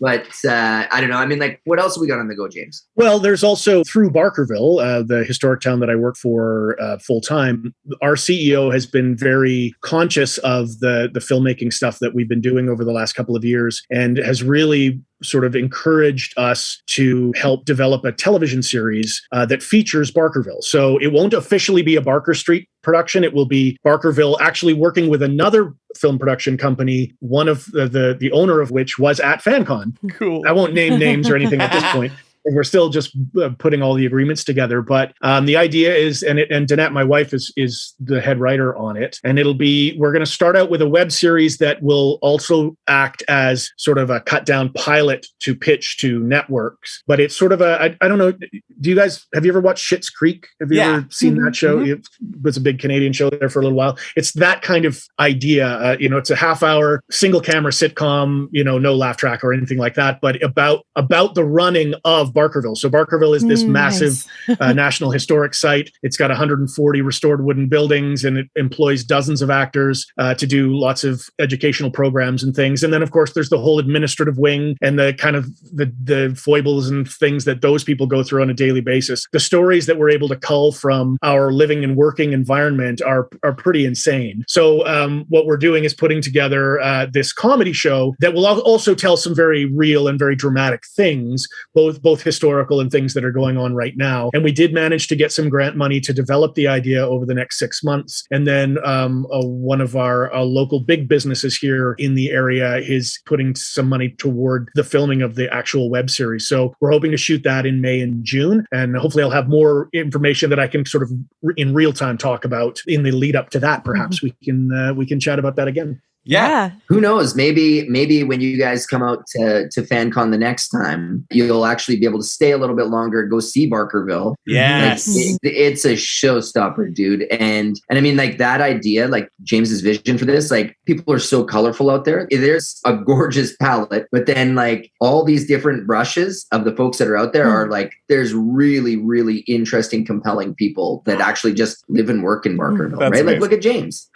But I don't know. What else have we got on the go, James? Well, there's also, through Barkerville, the historic town that I work for full time, our CEO has been very conscious of the filmmaking stuff that we've been doing over the last couple of years, and has really sort of encouraged us to help develop a television series that features Barkerville. So it won't officially be a Barker Street production. It will be Barkerville actually working with another film production company, one of the owner of which was at FanCon. Cool. I won't name names or anything at this point. And we're still just putting all the agreements together. But the idea is, and Danette, my wife, is the head writer on it. And we're going to start out with a web series that will also act as sort of a cut down pilot to pitch to networks. But it's sort of I don't know. Have you ever watched Schitt's Creek? Have you ever seen that show? was a big Canadian show there for a little while. It's that kind of idea. It's a half-hour single camera sitcom. No laugh track or anything like that, but about the running of Barkerville. So Barkerville is this massive National Historic Site. It's got 140 restored wooden buildings, and it employs dozens of actors to do lots of educational programs and things. And then, of course, there's the whole administrative wing and the kind of the foibles and things that those people go through on a daily basis. The stories that we're able to cull from our living and working environment are pretty insane. So what we're doing is putting together this comedy show that will also tell some very real and very dramatic things, both historical and things that are going on right now. And we did manage to get some grant money to develop the idea over the next 6 months. And then one of our local big businesses here in the area is putting some money toward the filming of the actual web series. So we're hoping to shoot that in May and June. And hopefully I'll have more information that I can sort of in real time talk about in the lead up to that. Perhaps we can chat about that again. Yeah. Who knows? Maybe when you guys come out to FanCon the next time, you'll actually be able to stay a little bit longer, go see Barkerville. Yes. It's a showstopper, dude. And I mean, like that idea, like James's vision for this, like people are so colorful out there. There's a gorgeous palette, but then like all these different brushes of the folks that are out there are like, there's really, really interesting, compelling people that actually just live and work in Barkerville, right? Amazing. Like look at James.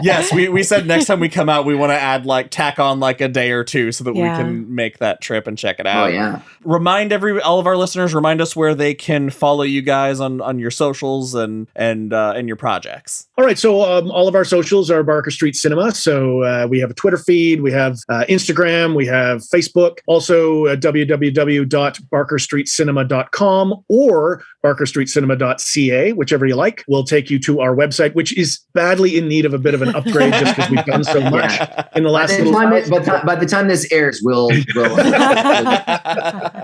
Yes, we said next time we come out, we want to tack on like a day or two so that we can make that trip and check it out. Oh yeah. Remind all of our listeners, remind us where they can follow you guys on your socials and your projects. All right. So all of our socials are Barker Street Cinema. So we have a Twitter feed, we have Instagram, we have Facebook, also www.barkerstreetcinema.com or barkerstreetcinema.ca, whichever you like, will take you to our website, which is badly in need of a bit of an upgrade just because we've done so much in the last little while. By the time this airs, we'll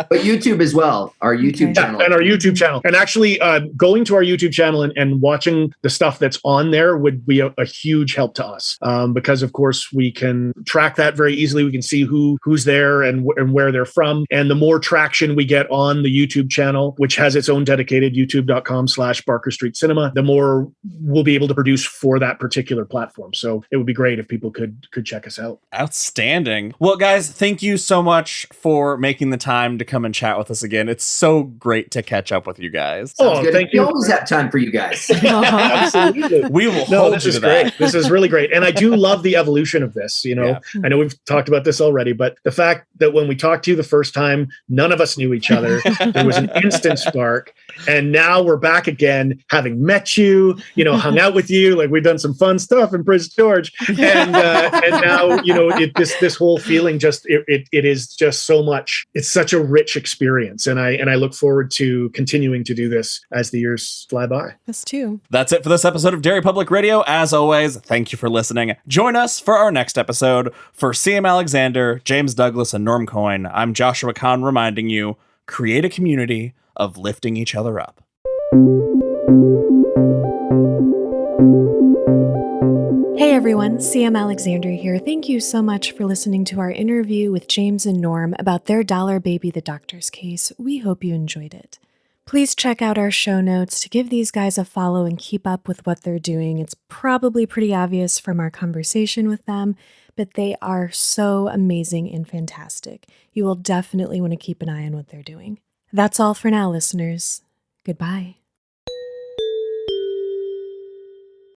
but YouTube as well, our YouTube channel. And our YouTube channel. And actually going to our YouTube channel and watching the stuff that's on there would be a huge help to us because, of course, we can track that very easily. We can see who's there and where they're from. And the more traction we get on the YouTube channel, which has its own dedicated youtube.com/barkerstreetcinema, the more we'll be able to produce for that particular platform. So it would be great if people could check us out. Outstanding. Well, guys, thank you so much for making the time to come and chat with us again. It's so great to catch up with you guys. Thank you. We always have time for you guys. Absolutely. We will hold this you is to great. that. This is really great. And I do love the evolution of this. I know we've talked about this already, but the fact that when we talked to you the first time, none of us knew each other. There was an instant spark. And now we're back again, having met you, hung out with you, like we've done some fun stuff in Prince George, and now this whole feeling it is just so much. It's such a rich experience, and I look forward to continuing to do this as the years fly by. Us too. That's it for this episode of Derry Public Radio. As always, thank you for listening. Join us for our next episode. For CM Alexander, James Douglas, and Norm Coyne, I'm Joshua Kahn reminding you: create a community of lifting each other up. Hey everyone, CM Alexander here. Thank you so much for listening to our interview with James and Norm about their Dollar Baby the Doctor's case. We hope you enjoyed it. Please check out our show notes to give these guys a follow and keep up with what they're doing. It's probably pretty obvious from our conversation with them, but they are so amazing and fantastic. You will definitely want to keep an eye on what they're doing. That's all for now, listeners. Goodbye.